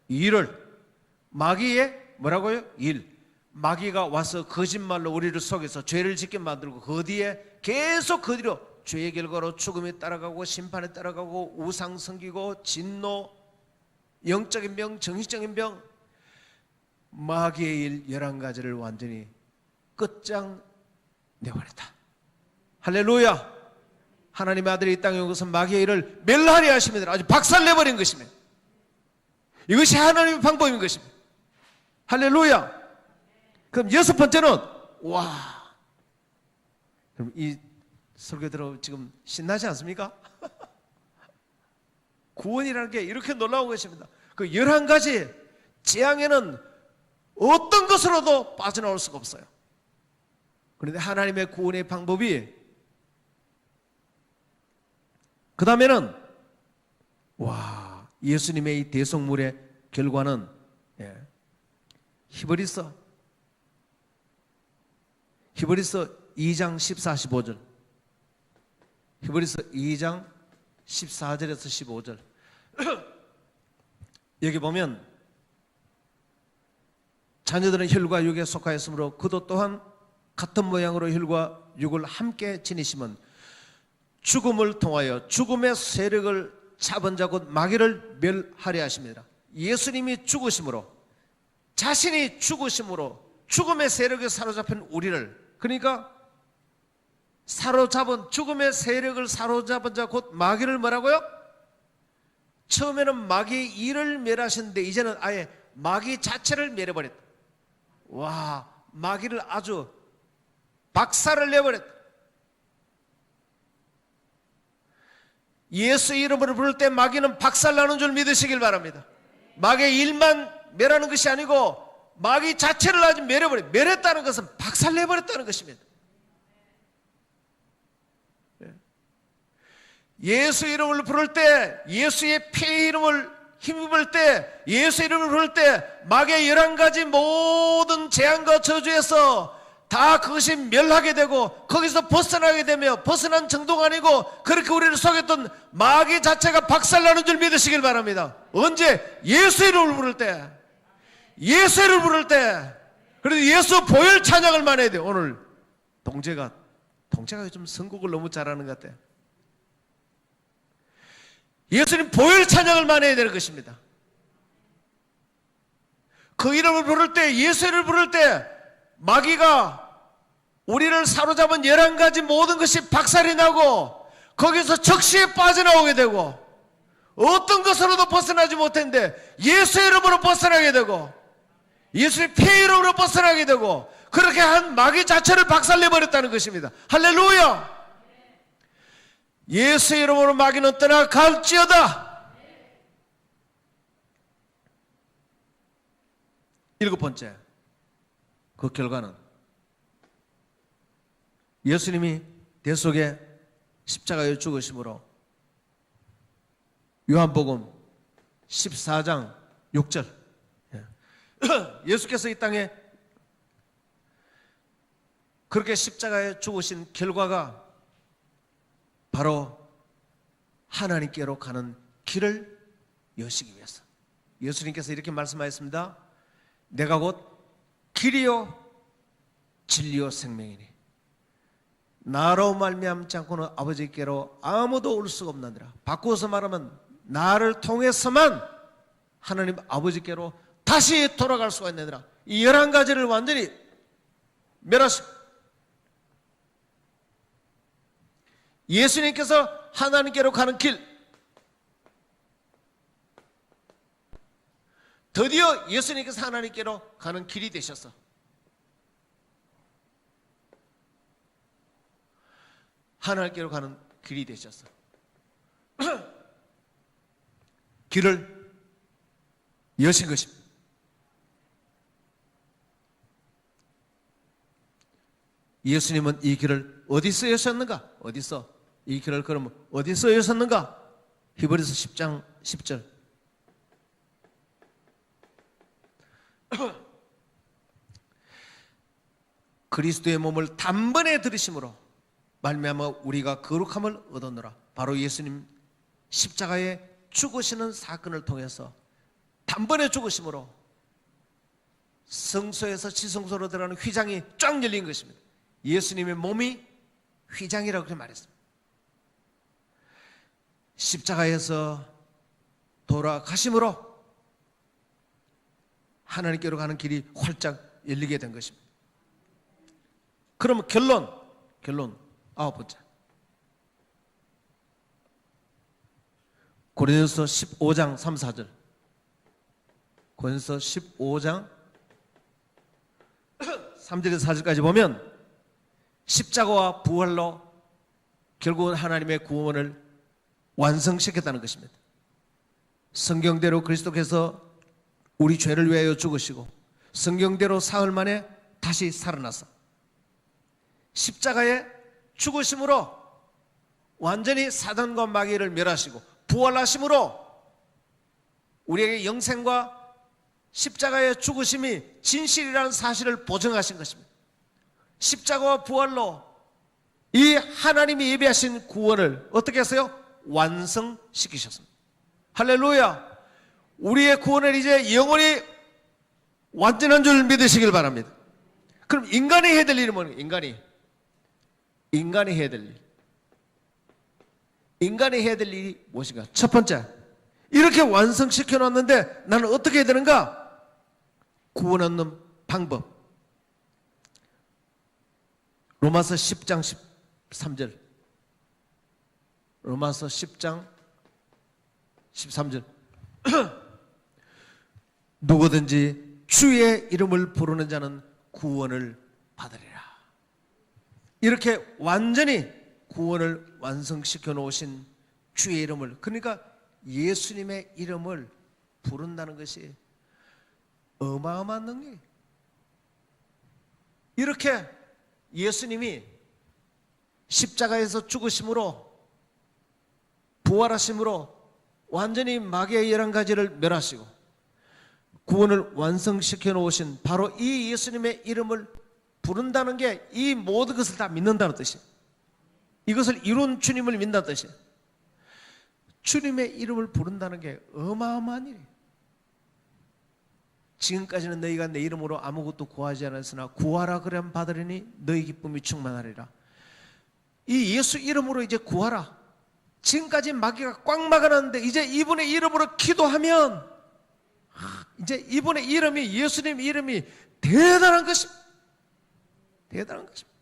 일을. 마귀의 뭐라고요? 일. 마귀가 와서 거짓말로 우리를 속여서 죄를 짓게 만들고 그 뒤에 계속 그 뒤로 죄의 결과로 죽음에 따라가고 심판에 따라가고 우상 섬기고 진노, 영적인 병, 정신적인 병, 마귀의 일 11가지를 완전히 끝장내버렸다. 할렐루야. 하나님의 아들이 이 땅에 온 것은 마귀의 일을 멸하려 하심이니라. 아주 박살내버린 것입니다. 이것이 하나님의 방법인 것입니다. 할렐루야. 그럼 여섯 번째는, 와, 그럼 이 설교 들어 지금 신나지 않습니까? 구원이라는 게 이렇게 놀라운 것입니다. 그 11가지 재앙에는 어떤 것으로도 빠져나올 수가 없어요. 그런데 하나님의 구원의 방법이, 그 다음에는, 와, 예수님의 이 대속물의 결과는, 히브리서 2장 14, 15절. 히브리서 2장 14절에서 15절. 여기 보면, 자녀들은 혈과 육에 속하였으므로 그도 또한 같은 모양으로 혈과 육을 함께 지니심은 죽음을 통하여 죽음의 세력을 잡은 자 곧 마귀를 멸하려 하십니다. 예수님이 죽으심으로, 자신이 죽으심으로 죽음의 세력에 사로잡힌 우리를, 그러니까 사로잡은, 죽음의 세력을 사로잡은 자 곧 마귀를 뭐라고요? 처음에는 마귀의 일을 멸하셨는데 이제는 아예 마귀 자체를 멸해버렸다. 와, 마귀를 아주 박살을 내버렸다. 예수 이름으로 부를 때 마귀는 박살나는 줄 믿으시길 바랍니다. 마귀의 일만 멸하는 것이 아니고 마귀 자체를 아주 멸했다는 것은 박살내버렸다는 것입니다. 예수 이름을 부를 때, 예수의 피의 이름을 힘입을 때, 예수 이름을 부를 때 마귀의 11가지 모든 재앙과 저주에서 다 그것이 멸하게 되고 거기서 벗어나게 되며, 벗어난 정도가 아니고 그렇게 우리를 속였던 마귀 자체가 박살나는 줄 믿으시길 바랍니다. 언제? 예수 이름을 부를 때, 예수 이름을 부를 때. 그래도 예수 보혈 찬양을 많이 해야 돼요. 오늘 동재가 요즘 선곡을 너무 잘하는 것 같아요. 예수님 보혈 찬양을 많이 해야 되는 것입니다. 그 이름을 부를 때, 예수 이름을 부를 때 마귀가 우리를 사로잡은 11가지 모든 것이 박살이 나고 거기서 적시에 빠져나오게 되고 어떤 것으로도 벗어나지 못했는데 예수 이름으로 벗어나게 되고 예수의 피 이름으로 벗어나게 되고 그렇게 한 마귀 자체를 박살내버렸다는 것입니다. 할렐루야. 예수 이름으로 마귀는 떠나갈지어다. 7번째, 그 결과는 예수님이 대속의 십자가에 죽으심으로 요한복음 14장 6절, 예수께서 이 땅에 그렇게 십자가에 죽으신 결과가 바로 하나님께로 가는 길을 여시기 위해서 예수님께서 이렇게 말씀하셨습니다. 내가 곧 길이요 진리요 생명이니 나로 말미암지 않고는 아버지께로 아무도 올 수가 없느니라. 바꾸어서 말하면 나를 통해서만 하나님 아버지께로 다시 돌아갈 수가 있느니라. 이 11가지를 완전히 멸하시고 예수님께서 하나님께로 가는 길, 드디어 예수님께서 하나님께로 가는 길이 되셨어. 하나님께로 가는 길이 되셨어. 길을 여신 것입니다. 예수님은 이 길을 어디서 여셨는가? 어디서? 이 길을 그러면 어디서 여셨는가? 히브리서 10장 10절. 그리스도의 몸을 단번에 들이심으로 말미암아 우리가 거룩함을 얻었노라. 바로 예수님 십자가에 죽으시는 사건을 통해서 단번에 죽으심으로 성소에서 지성소로 들어가는 휘장이 쫙 열린 것입니다. 예수님의 몸이 휘장이라고 그렇게 말했습니다. 십자가에서 돌아가심으로 하나님께로 가는 길이 활짝 열리게 된 것입니다. 그러면 결론 9번째, 고린도서 15장 3, 4절. 고린도서 15장 3절에서 4절까지 보면 십자가와 부활로 결국은 하나님의 구원을 완성시켰다는 것입니다. 성경대로 그리스도께서 우리 죄를 위하여 죽으시고 성경대로 사흘 만에 다시 살아나서 십자가의 죽으심으로 완전히 사단과 마귀를 멸하시고 부활하심으로 우리에게 영생과 십자가의 죽으심이 진실이라는 사실을 보증하신 것입니다. 십자가와 부활로 이 하나님이 예비하신 구원을 어떻게 했어요? 완성시키셨습니다. 할렐루야. 우리의 구원을 이제 영원히 완전한 줄 믿으시길 바랍니다. 그럼 인간이 해야 될 일은 뭐예요? 인간이 해야 될 일. 인간이 해야 될 일이 무엇인가? 첫 번째, 이렇게 완성시켜 놨는데 나는 어떻게 해야 되는가? 구원 얻는 방법. 로마서 10장 13절. 로마서 10장 13절. 누구든지 주의 이름을 부르는 자는 구원을 받으리라. 이렇게 완전히 구원을 완성시켜 놓으신 주의 이름을, 그러니까 예수님의 이름을 부른다는 것이 어마어마한 능력이에요. 이렇게 예수님이 십자가에서 죽으심으로 부활하심으로 완전히 마귀의 11가지를 멸하시고 구원을 완성시켜 놓으신 바로 이 예수님의 이름을 부른다는 게 이 모든 것을 다 믿는다는 뜻이에요. 이것을 이룬 주님을 믿는다는 뜻이에요. 주님의 이름을 부른다는 게 어마어마한 일이에요. 지금까지는 너희가 내 이름으로 아무것도 구하지 않았으나 구하라 그러면 받으리니 너희 기쁨이 충만하리라. 이 예수 이름으로 이제 구하라. 지금까지 마귀가 꽉 막아놨는데 이제 이분의 이름으로 기도하면 이제 이분의 이름이, 예수님 이름이 대단한 것입니다. 대단한 것입니다.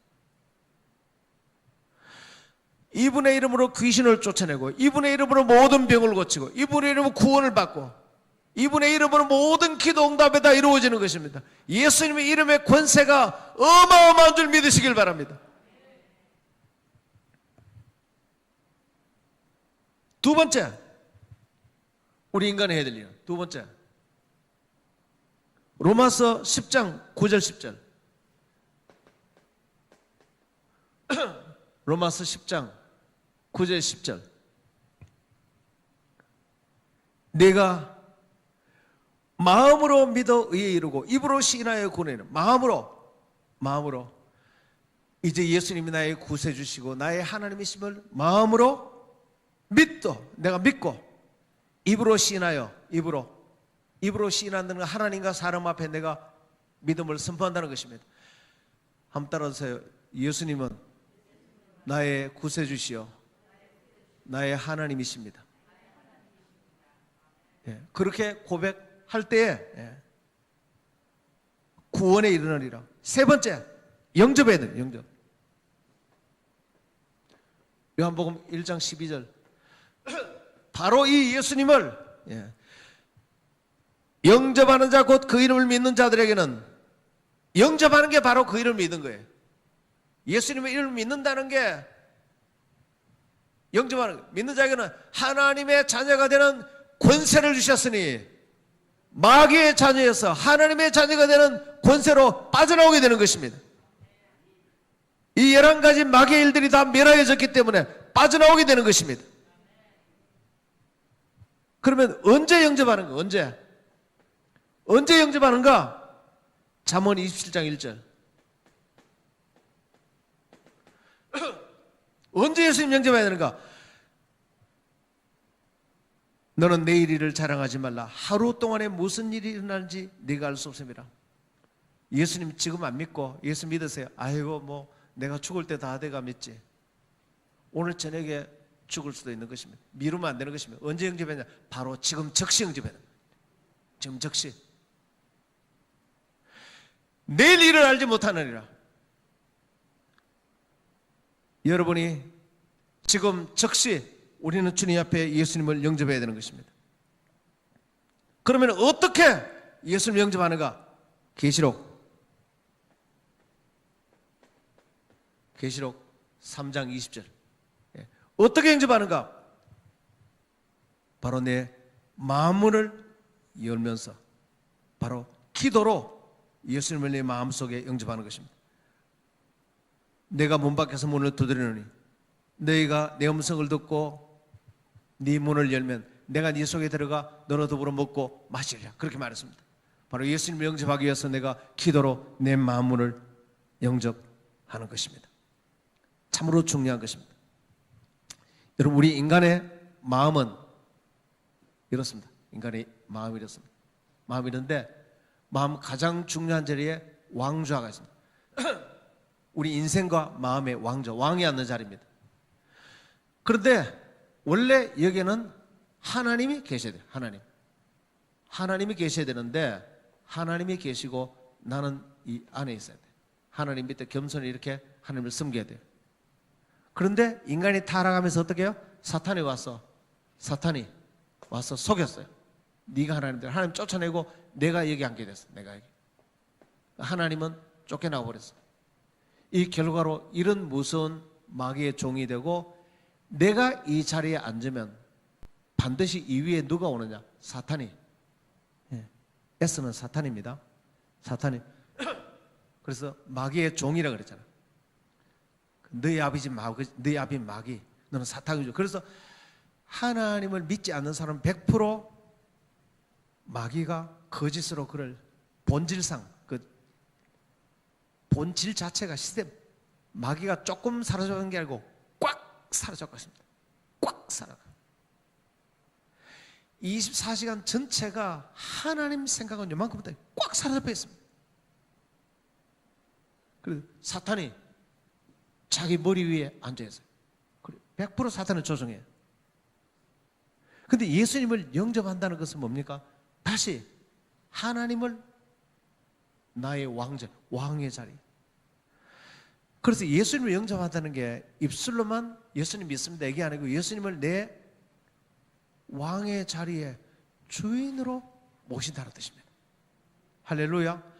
이분의 이름으로 귀신을 쫓아내고 이분의 이름으로 모든 병을 고치고 이분의 이름으로 구원을 받고 이분의 이름으로 모든 기도 응답이 다 이루어지는 것입니다. 예수님의 이름의 권세가 어마어마한 줄 믿으시길 바랍니다. 두 번째, 우리 인간이 해야 될 일. 두 번째, 로마서 10장 9절 10절. 로마서 10장 9절 10절. 내가 마음으로 믿어 의에 이르고 입으로 시인하여 구원하는, 마음으로 이제 예수님이 나의 구세주시고 나의 하나님이심을 마음으로 내가 믿고 입으로 시인하여, 입으로 시인한다는 건 하나님과 사람 앞에 내가 믿음을 선포한다는 것입니다. 한번 따라하세요. 예수님은 나의 구세주시여 나의 하나님이십니다. 예, 그렇게 고백할 때에 구원에 이르느니라. 세 번째, 영접해야 돼요. 영접. 요한복음 1장 12절. 바로 이 예수님을 영접하는 자 곧 그 이름을 믿는 자들에게는, 영접하는 게 바로 그 이름을 믿는 거예요. 예수님의 이름을 믿는다는 게, 영접하는, 믿는 자에게는 하나님의 자녀가 되는 권세를 주셨으니 마귀의 자녀에서 하나님의 자녀가 되는 권세로 빠져나오게 되는 것입니다. 이 11가지 마귀의 일들이 다 멸하여졌기 때문에 빠져나오게 되는 것입니다. 그러면 언제 영접하는 거? 언제 영접하는가? 잠언 27장 1절. 언제 예수님 영접해야 되는가? 너는 내일 일을 자랑하지 말라. 하루 동안에 무슨 일이 일어날지 네가 알 수 없습니다. 예수님 지금 안 믿고 예수 믿으세요. 아이고 뭐 내가 죽을 때 다 돼가 믿지. 오늘 저녁에 죽을 수도 있는 것입니다. 미루면 안 되는 것입니다. 언제 영접했냐? 바로 지금 즉시 영접해야 됩니다. 지금 즉시. 내일 일을 알지 못하느니라. 여러분이 지금 즉시 우리는 주님 앞에 예수님을 영접해야 되는 것입니다. 그러면 어떻게 예수님을 영접하는가? 계시록 3장 20절. 어떻게 영접하는가? 바로 내 마음문을 열면서 바로 기도로 예수님을 내 마음속에 영접하는 것입니다. 내가 문 밖에서 문을 두드리노니 너희가 내 음성을 듣고 네 문을 열면 내가 네 속에 들어가 너로 더불어 먹고 마시리라. 그렇게 말했습니다. 바로 예수님을 영접하기 위해서 내가 기도로 내 마음문을 영접하는 것입니다. 참으로 중요한 것입니다. 여러분, 우리 인간의 마음은 이렇습니다. 인간의 마음이 이렇습니다. 마음이 이런데 마음 가장 중요한 자리에 왕좌가 있습니다. 우리 인생과 마음의 왕좌, 왕이 앉는 자리입니다. 그런데 원래 여기는 하나님이 계셔야 돼요. 하나님이 계셔야 되는데 하나님이 계시고 나는 이 안에 있어야 돼요. 하나님 밑에 겸손히 이렇게 하나님을 섬겨야 돼요. 그런데 인간이 타락하면서 어떻게 해요? 사탄이 와서 속였어요. 네가 하나님 쫓아내고 내가 여기 앉게 됐어. 내가 여기. 하나님은 쫓겨나고 버렸어. 이 결과로 이런 무서운 마귀의 종이 되고 내가 이 자리에 앉으면 반드시 이 위에 누가 오느냐? 사탄이. S는 사탄입니다. 사탄이. 그래서 마귀의 종이라 그랬잖아. 너희 아버지 마귀, 너는 사탄이죠. 그래서 하나님을 믿지 않는 사람은 100% 마귀가 거짓으로 그를 본질상 그 본질 자체가 시스템 마귀가 조금 사라져간 게 아니고 꽉 사라졌고 있습니다. 꽉 사라져. 24시간 전체가 하나님 생각은 요만큼부터 꽉 사라져 있습니다. 그래서 사탄이 자기 머리 위에 앉아 있어요. 100% 사탄을 조종해요. 근데 예수님을 영접한다는 것은 뭡니까? 다시 하나님을 나의 왕자, 왕의 자리. 그래서 예수님을 영접한다는 게 입술로만 예수님 믿습니다 이게 아니고 예수님을 내 왕의 자리에 주인으로 모신다는 뜻입니다. 할렐루야.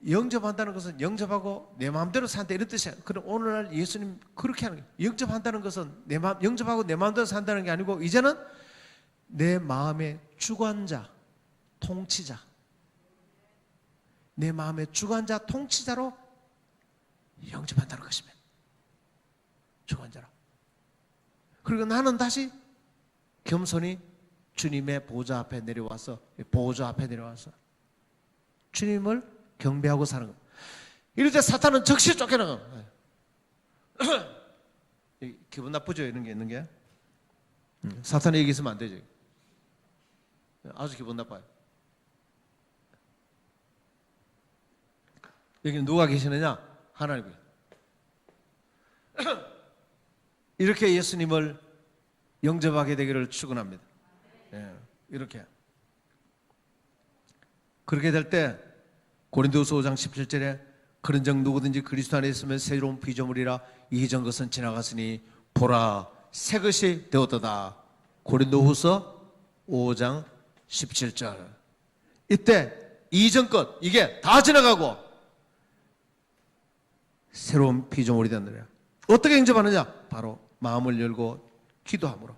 영접한다는 것은 영접하고 내 마음대로 산다 이런 뜻이에요. 그럼 오늘날 예수님 그렇게 하는 거예요. 영접한다는 것은 영접하고 내 마음대로 산다는 게 아니고 이제는 내 마음의 주관자, 통치자, 내 마음의 주관자, 통치자로 영접한다는 것입니다. 주관자로. 그리고 나는 다시 겸손히 주님의 보좌 앞에 내려와서 주님을 경배하고 사는 겁니다. 이럴 때 사탄은 즉시 쫓겨나가. 기분 나쁘죠? 이런 게 있는 게. 사탄이 여기 있으면 안 되죠. 아주 기분 나빠요. 여기 누가 계시느냐? 하나님이에요. 이렇게 예수님을 영접하게 되기를 축원합니다. 이렇게. 그렇게 될 때 고린도후서 5장 17절에 그런즉 누구든지 그리스도 안에 있으면 새로운 피조물이라 이전 것은 지나갔으니 보라 새 것이 되었도다. 고린도후서 5장 17절. 이때 이전 것 이게 다 지나가고 새로운 피조물이 되느라. 어떻게 영접하느냐? 바로 마음을 열고 기도함으로.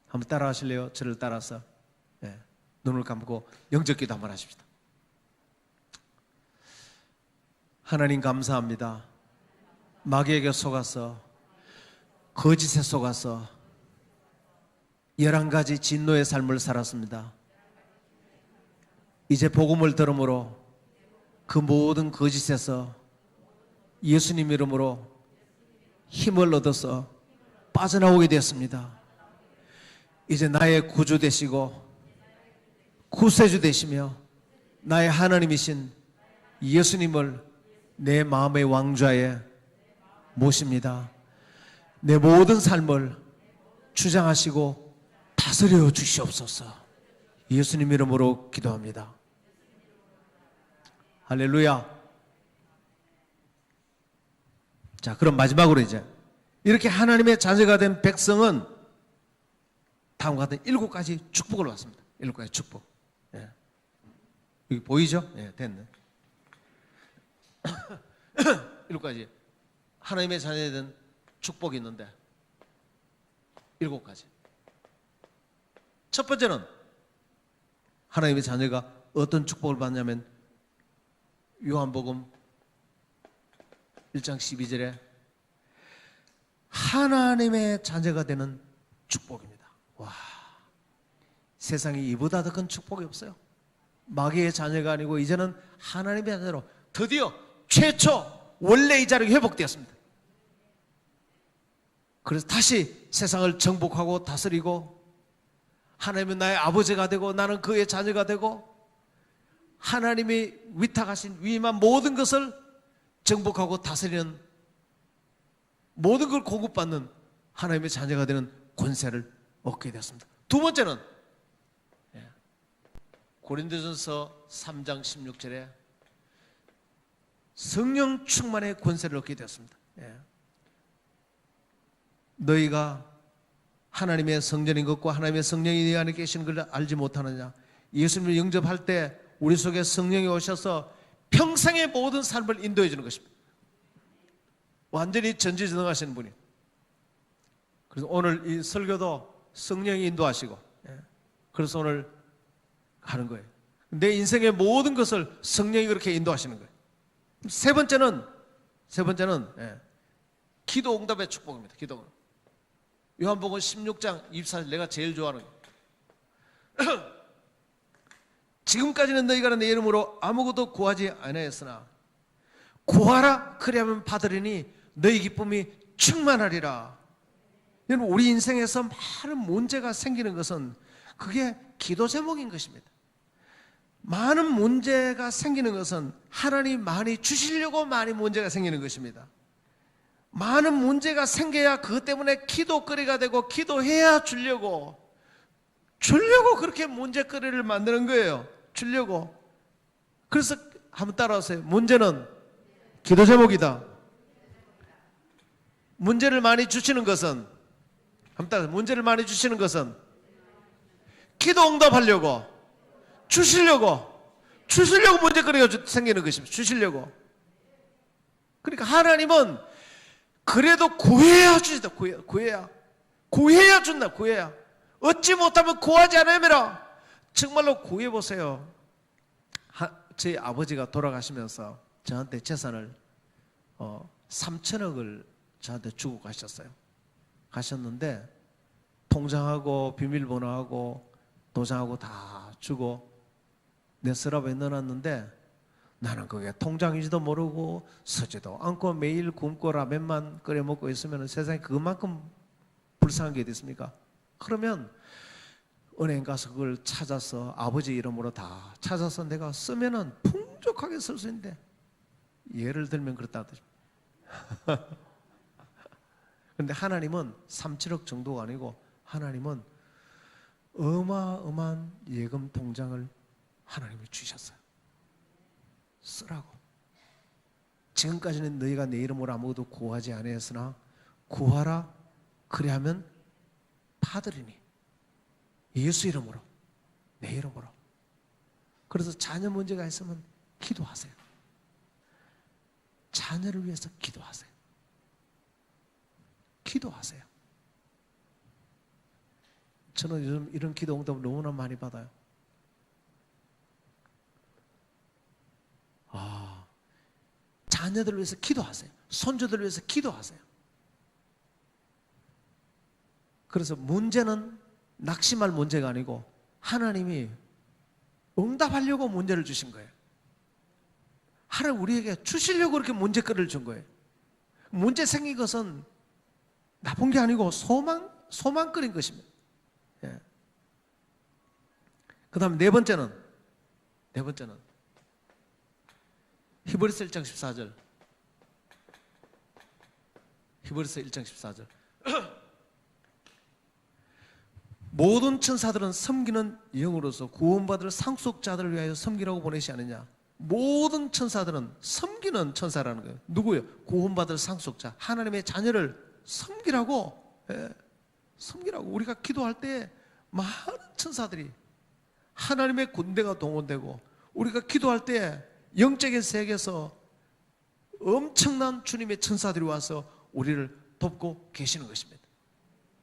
한번 따라 하실래요? 저를 따라서 눈을 감고 영접기도 한번 하십시다. 하나님 감사합니다. 마귀에게 속아서 거짓에 속아서 11가지 진노의 삶을 살았습니다. 이제 복음을 들음으로 그 모든 거짓에서 예수님 이름으로 힘을 얻어서 빠져나오게 되었습니다. 이제 나의 구주 되시고 구세주 되시며 나의 하나님이신 예수님을 내 마음의 왕좌에 모십니다. 내 모든 삶을 주장하시고 다스려 주시옵소서. 예수님 이름으로 기도합니다. 할렐루야. 자, 그럼 마지막으로 이제 이렇게 하나님의 자녀가 된 백성은 다음과 같은 7가지 축복을 받습니다. 7가지 축복. 예. 여기 보이죠? 예, 됐네. 7가지 하나님의 자녀에 대한 축복이 있는데 7가지. 첫 번째는 하나님의 자녀가 어떤 축복을 받냐면 요한복음 1장 12절에 하나님의 자녀가 되는 축복입니다. 와, 세상에 이보다 더 큰 축복이 없어요. 마귀의 자녀가 아니고 이제는 하나님의 자녀로 드디어 최초 원래 이 자리가 회복되었습니다. 그래서 다시 세상을 정복하고 다스리고 하나님은 나의 아버지가 되고 나는 그의 자녀가 되고 하나님이 위탁하신 위임한 모든 것을 정복하고 다스리는 모든 걸 공급받는 하나님의 자녀가 되는 권세를 얻게 되었습니다. 두 번째는 고린도전서 3장 16절에 성령 충만의 권세를 얻게 되었습니다. 너희가 하나님의 성전인 것과 하나님의 성령이 네 안에 계시는 걸 알지 못하느냐. 예수님을 영접할 때 우리 속에 성령이 오셔서 평생의 모든 삶을 인도해 주는 것입니다. 완전히 전지전능하시는 분이. 그래서 오늘 이 설교도 성령이 인도하시고, 그래서 오늘 하는 거예요. 내 인생의 모든 것을 성령이 그렇게 인도하시는 거예요. 세 번째는 기도 응답의 축복입니다. 기도 응답. 요한복음 16장 24절 내가 제일 좋아하는 거예요. 지금까지는 너희가 내 이름으로 아무것도 구하지 아니하였으나 구하라 그리하면 받으리니 너희 기쁨이 충만하리라. 여러분, 우리 인생에서 많은 문제가 생기는 것은 그게 기도 제목인 것입니다. 많은 문제가 생기는 것은 하나님 많이 주시려고 많이 문제가 생기는 것입니다. 많은 문제가 생겨야 그것 때문에 기도거리가 되고 기도해야 주려고 그렇게 문제거리를 만드는 거예요. 주려고. 그래서 한번 따라하세요. 문제는 기도 제목이다. 문제를 많이 주시는 것은, 한번 따라하세요. 문제를 많이 주시는 것은 기도 응답하려고 주시려고 문제거리가 생기는 것입니다. 주시려고. 그러니까 하나님은 그래도 구해야 주시다. 구해야 준다. 구해야. 얻지 못하면 구하지 않으면 정말로 구해보세요. 저희 아버지가 돌아가시면서 저한테 재산을 3천억을 저한테 주고 가셨는데 통장하고 비밀번호하고 도장하고 다 주고 내 서랍에 넣어놨는데 나는 그게 통장인지도 모르고 서지도 않고 매일 굶고 라면만 끓여 먹고 있으면 세상에 그만큼 불쌍한 게 어디 있습니까? 그러면 은행 가서 그걸 찾아서 아버지 이름으로 다 찾아서 내가 쓰면은 풍족하게 쓸 수 있는데, 예를 들면 그렇다 뜻입니다. 그런데 하나님은 3,7억 정도가 아니고 하나님은 어마어마한 예금 통장을 하나님이 주셨어요. 쓰라고. 지금까지는 너희가 내 이름으로 아무것도 구하지 아니했으나 구하라 그리하면 받으리니. 예수 이름으로, 내 이름으로. 그래서 자녀 문제가 있으면 기도하세요. 자녀를 위해서 기도하세요. 기도하세요. 저는 요즘 이런 기도 응답을 너무나 많이 받아요. 자녀들을 위해서 기도하세요. 손주들을 위해서 기도하세요. 그래서 문제는 낙심할 문제가 아니고 하나님이 응답하려고 문제를 주신 거예요. 하나님 우리에게 주시려고 그렇게 문제거리를 준 거예요. 문제 생긴 것은 나쁜 게 아니고 소망거린 것입니다. 그 다음에 네 번째는 히브리서 1장 14절. 히브리서 1장 14절. 모든 천사들은 섬기는 영으로서 구원받을 상속자들을 위하여 섬기라고 보내시 않느냐. 모든 천사들은 섬기는 천사라는 거예요. 누구요? 구원받을 상속자, 하나님의 자녀를 섬기라고, 섬기라고. 우리가 기도할 때 많은 천사들이, 하나님의 군대가 동원되고, 우리가 기도할 때 영적인 세계에서 엄청난 주님의 천사들이 와서 우리를 돕고 계시는 것입니다.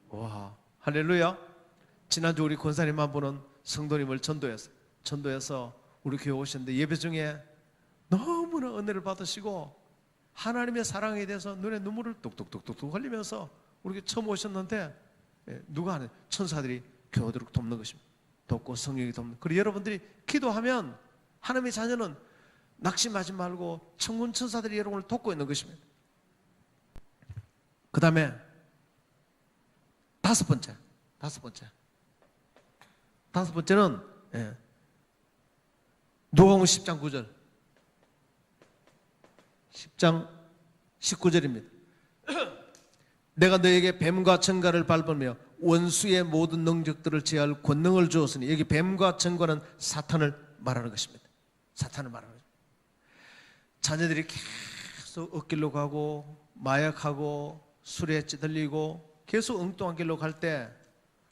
와, 할렐루야. 지난주 우리 권사님 한 분은 성도님을 전도해서 우리 교회 오셨는데, 예배 중에 너무나 은혜를 받으시고 하나님의 사랑에 대해서 눈에 눈물을 뚝뚝뚝뚝 흘리면서 우리 교회 처음 오셨는데, 누가 하는 천사들이 교회들을 돕는 것입니다. 돕고 성령이 돕는. 그리고 여러분들이 기도하면 하나님의 자녀는 낙심하지 말고 천군 천사들이 여러분을 돕고 있는 것입니다. 그 다음에 다섯 번째는 누가복음 10장 9절, 10장 19절입니다. 내가 너에게 뱀과 전갈을 밟으며 원수의 모든 능력들을 제할 권능을 주었으니, 여기 뱀과 전갈은 사탄을 말하는 것입니다. 사탄을 말하는 것입니다. 자녀들이 계속 엇길로 가고 마약하고 술에 찌들리고 계속 엉뚱한 길로 갈 때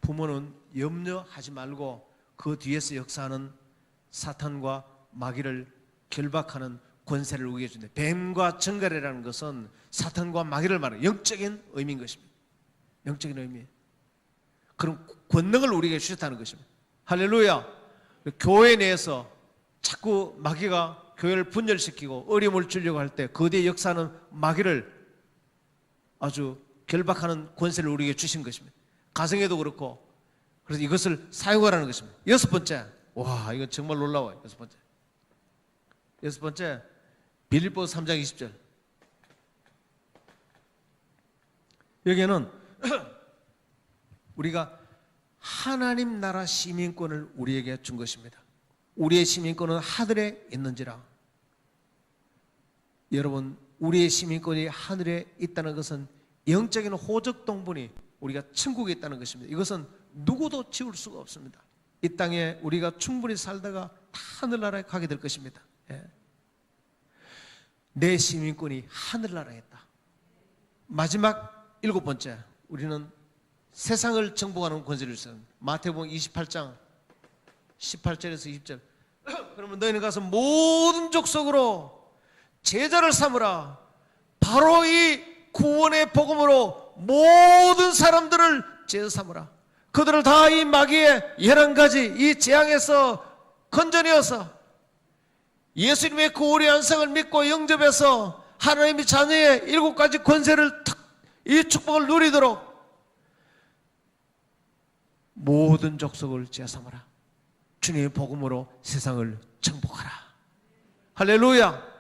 부모는 염려하지 말고 그 뒤에서 역사하는 사탄과 마귀를 결박하는 권세를 우리에게 준다. 뱀과 전갈이라는 것은 사탄과 마귀를 말하는 영적인 의미인 것입니다. 영적인 의미. 그런 권능을 우리에게 주셨다는 것입니다. 할렐루야. 교회 내에서 자꾸 마귀가 교회를 분열시키고 어려움을 주려고 할 때 그 뒤에 역사하는 마귀를 아주 결박하는 권세를 우리에게 주신 것입니다. 가정에도 그렇고. 그래서 이것을 사용하라는 것입니다. 여섯 번째, 와, 이건 정말 놀라워요. 여섯 번째, 빌립보서 3장 20절. 여기에는 우리가 하나님 나라 시민권을 우리에게 준 것입니다. 우리의 시민권은 하늘에 있는지라. 여러분, 우리의 시민권이 하늘에 있다는 것은 영적인 호적 동분이 우리가 천국에 있다는 것입니다. 이것은 누구도 지울 수가 없습니다. 이 땅에 우리가 충분히 살다가 다 하늘나라에 가게 될 것입니다. 내 시민권이 하늘나라에 있다. 마지막 일곱 번째, 우리는 세상을 정복하는 권세를 주셨습니다. 마태복음 28장 18절에서 20절. 그러면 너희는 가서 모든 족속으로 제자를 삼으라. 바로 이 구원의 복음으로 모든 사람들을 제자 삼으라. 그들을 다 이 마귀의 11가지 이 재앙에서 건져내어서 예수님의 그 오래 안상을 믿고 영접해서 하나님의 자녀의 7가지 권세를 이 축복을 누리도록 모든 족속을 제자 삼으라. 주님의 복음으로 세상을 정복하라. 할렐루야.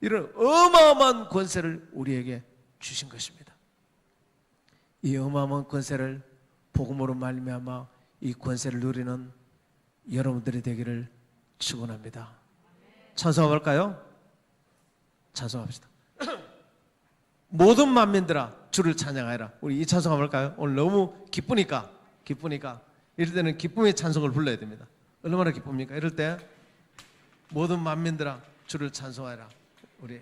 이런 어마어마한 권세를 우리에게 주신 것입니다. 이 어마어마한 권세를 복음으로 말미암아 이 권세를 누리는 여러분들이 되기를 축원합니다. 찬송할까요? 찬송합시다. 모든 만민들아 주를 찬양하라. 우리 이 찬송 한번 할까요? 오늘 너무 기쁘니까 이럴 때는 기쁨의 찬송을 불러야 됩니다. 얼마나 기쁩니까? 이럴 때 모든 만민들아 주를 찬송하라. 우리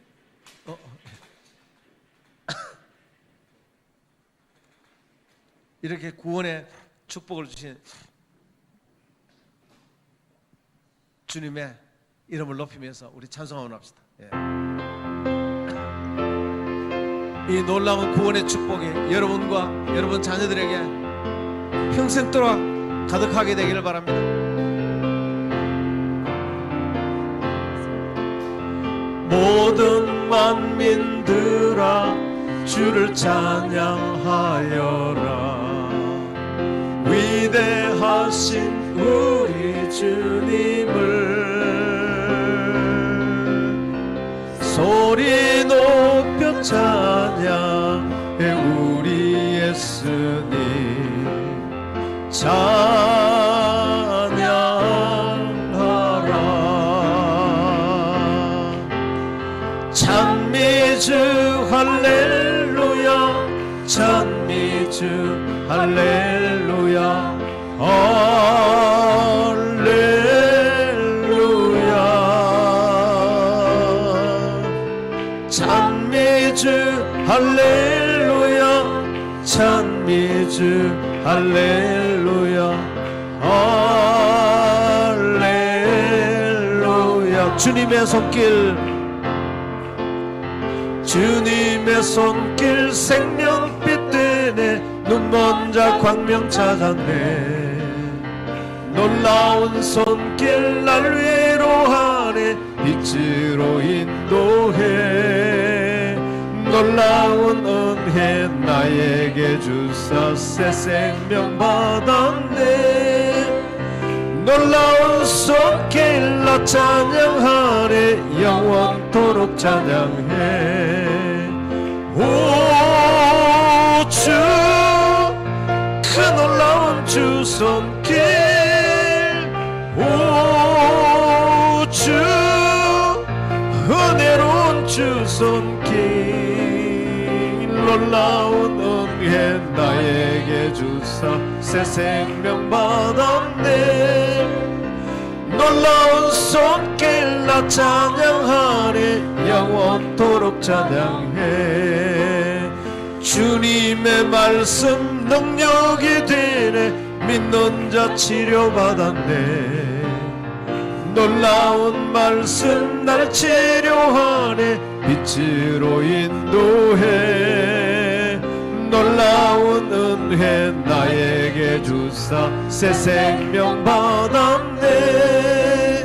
이렇게 구원의 축복을 주신 주님의 이름을 높이면서 우리 찬송 한번 합시다. 이 놀라운 구원의 축복이 여러분과 여러분 자녀들에게 평생도록 가득하게 되기를 바랍니다. 모든 만민들아 주를 찬양하여라. 위대하신 우리 주님을 소리 높여 찬양해. 우리 예수님 찬양하라. 찬미주 할렐루야. 찬미주 할렐루야. 할렐루야. 찬미주 할렐루야 찬미주 할렐루야 할렐루야 주님의 손길 주님의 손길 생명빛 되네 눈먼 자 광명 찾았네 놀라운 손길 날 위로하네 빛으로 인도해 놀라운 은혜 나에게 주사 새 생명 받았네 놀라운 손길 나 찬양하네 영원토록 찬양해 오 주 그 놀라운 주 손길 오 주 은혜로운 주 손길 놀라운 은혜 나에게 주사 새 생명 받았네 놀라운 손길 나 찬양하네 영원토록 찬양해 주님의 말씀 능력이 되네 믿는 자 치료받았네 놀라운 말씀 날 치료하네 빛으로 인도해 놀라운 은혜 나에게 주사 새 생명 받았네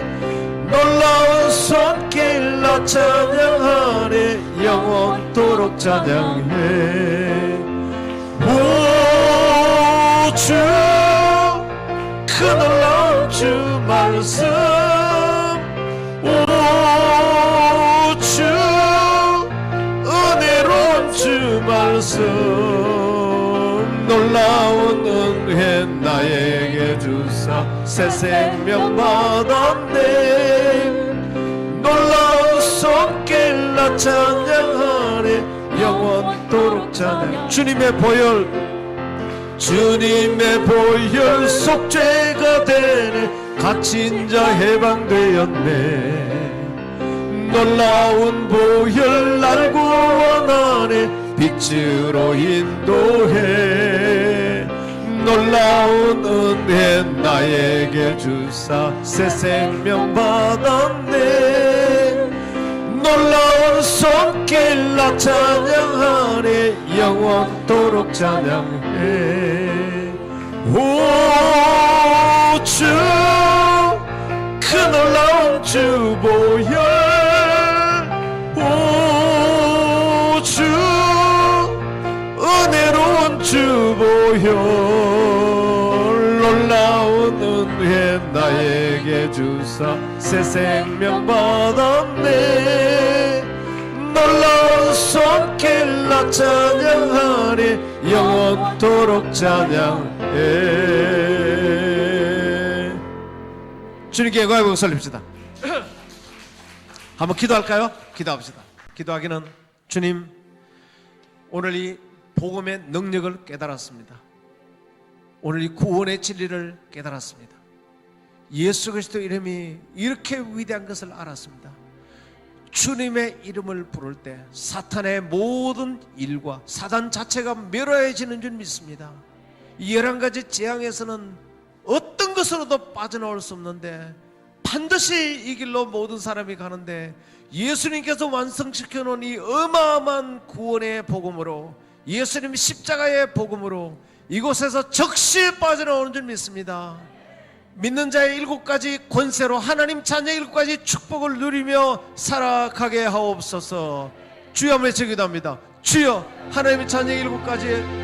놀라운 손길 나 찬양하네 영원토록 찬양해 오 주 그 놀라운 주 말씀 오 주 은혜로운 주 말씀 놀라운 은혜 나에게 주사 새 생명 받았네 놀라운 손길 나 찬양하네 영원토록 찬양 주님의 보혈 속죄가 되네 갇힌 자 해방되었네 놀라운 보혈 날 구원하네 빛으로 인도해 놀라운 은혜 나에게 주사 새 생명 받았네 놀라운 손길 나 찬양하네 영원토록 찬양해 오 주 그 놀라운 주 보혈 오 주 은혜로운 주 보혈 놀라운 은혜 나에게 주사 새 생명 받았네 놀라운 손길 나 찬양하네 영원토록 찬양해 주님께 영광의 복을 돌립시다. 한번 기도할까요? 기도합시다. 기도하기는 주님 오늘 이 복음의 능력을 깨달았습니다. 오늘 이 구원의 진리를 깨달았습니다. 예수 그리스도 이름이 이렇게 위대한 것을 알았습니다. 주님의 이름을 부를 때 사탄의 모든 일과 사단 자체가 멸하여지는 줄 믿습니다. 이 11가지 재앙에서는 어떤 것으로도 빠져나올 수 없는데 반드시 이 길로 모든 사람이 가는데 예수님께서 완성시켜 놓은 이 어마어마한 구원의 복음으로 예수님 십자가의 복음으로 이곳에서 즉시 빠져나오는 줄 믿습니다. 믿는 자의 7가지 권세로 하나님 자녀의 7가지 축복을 누리며 살아가게 하옵소서. 주여 한번 외치기도 합니다. 주여 하나님의 자녀의 7가지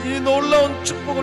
이 놀라운 축복을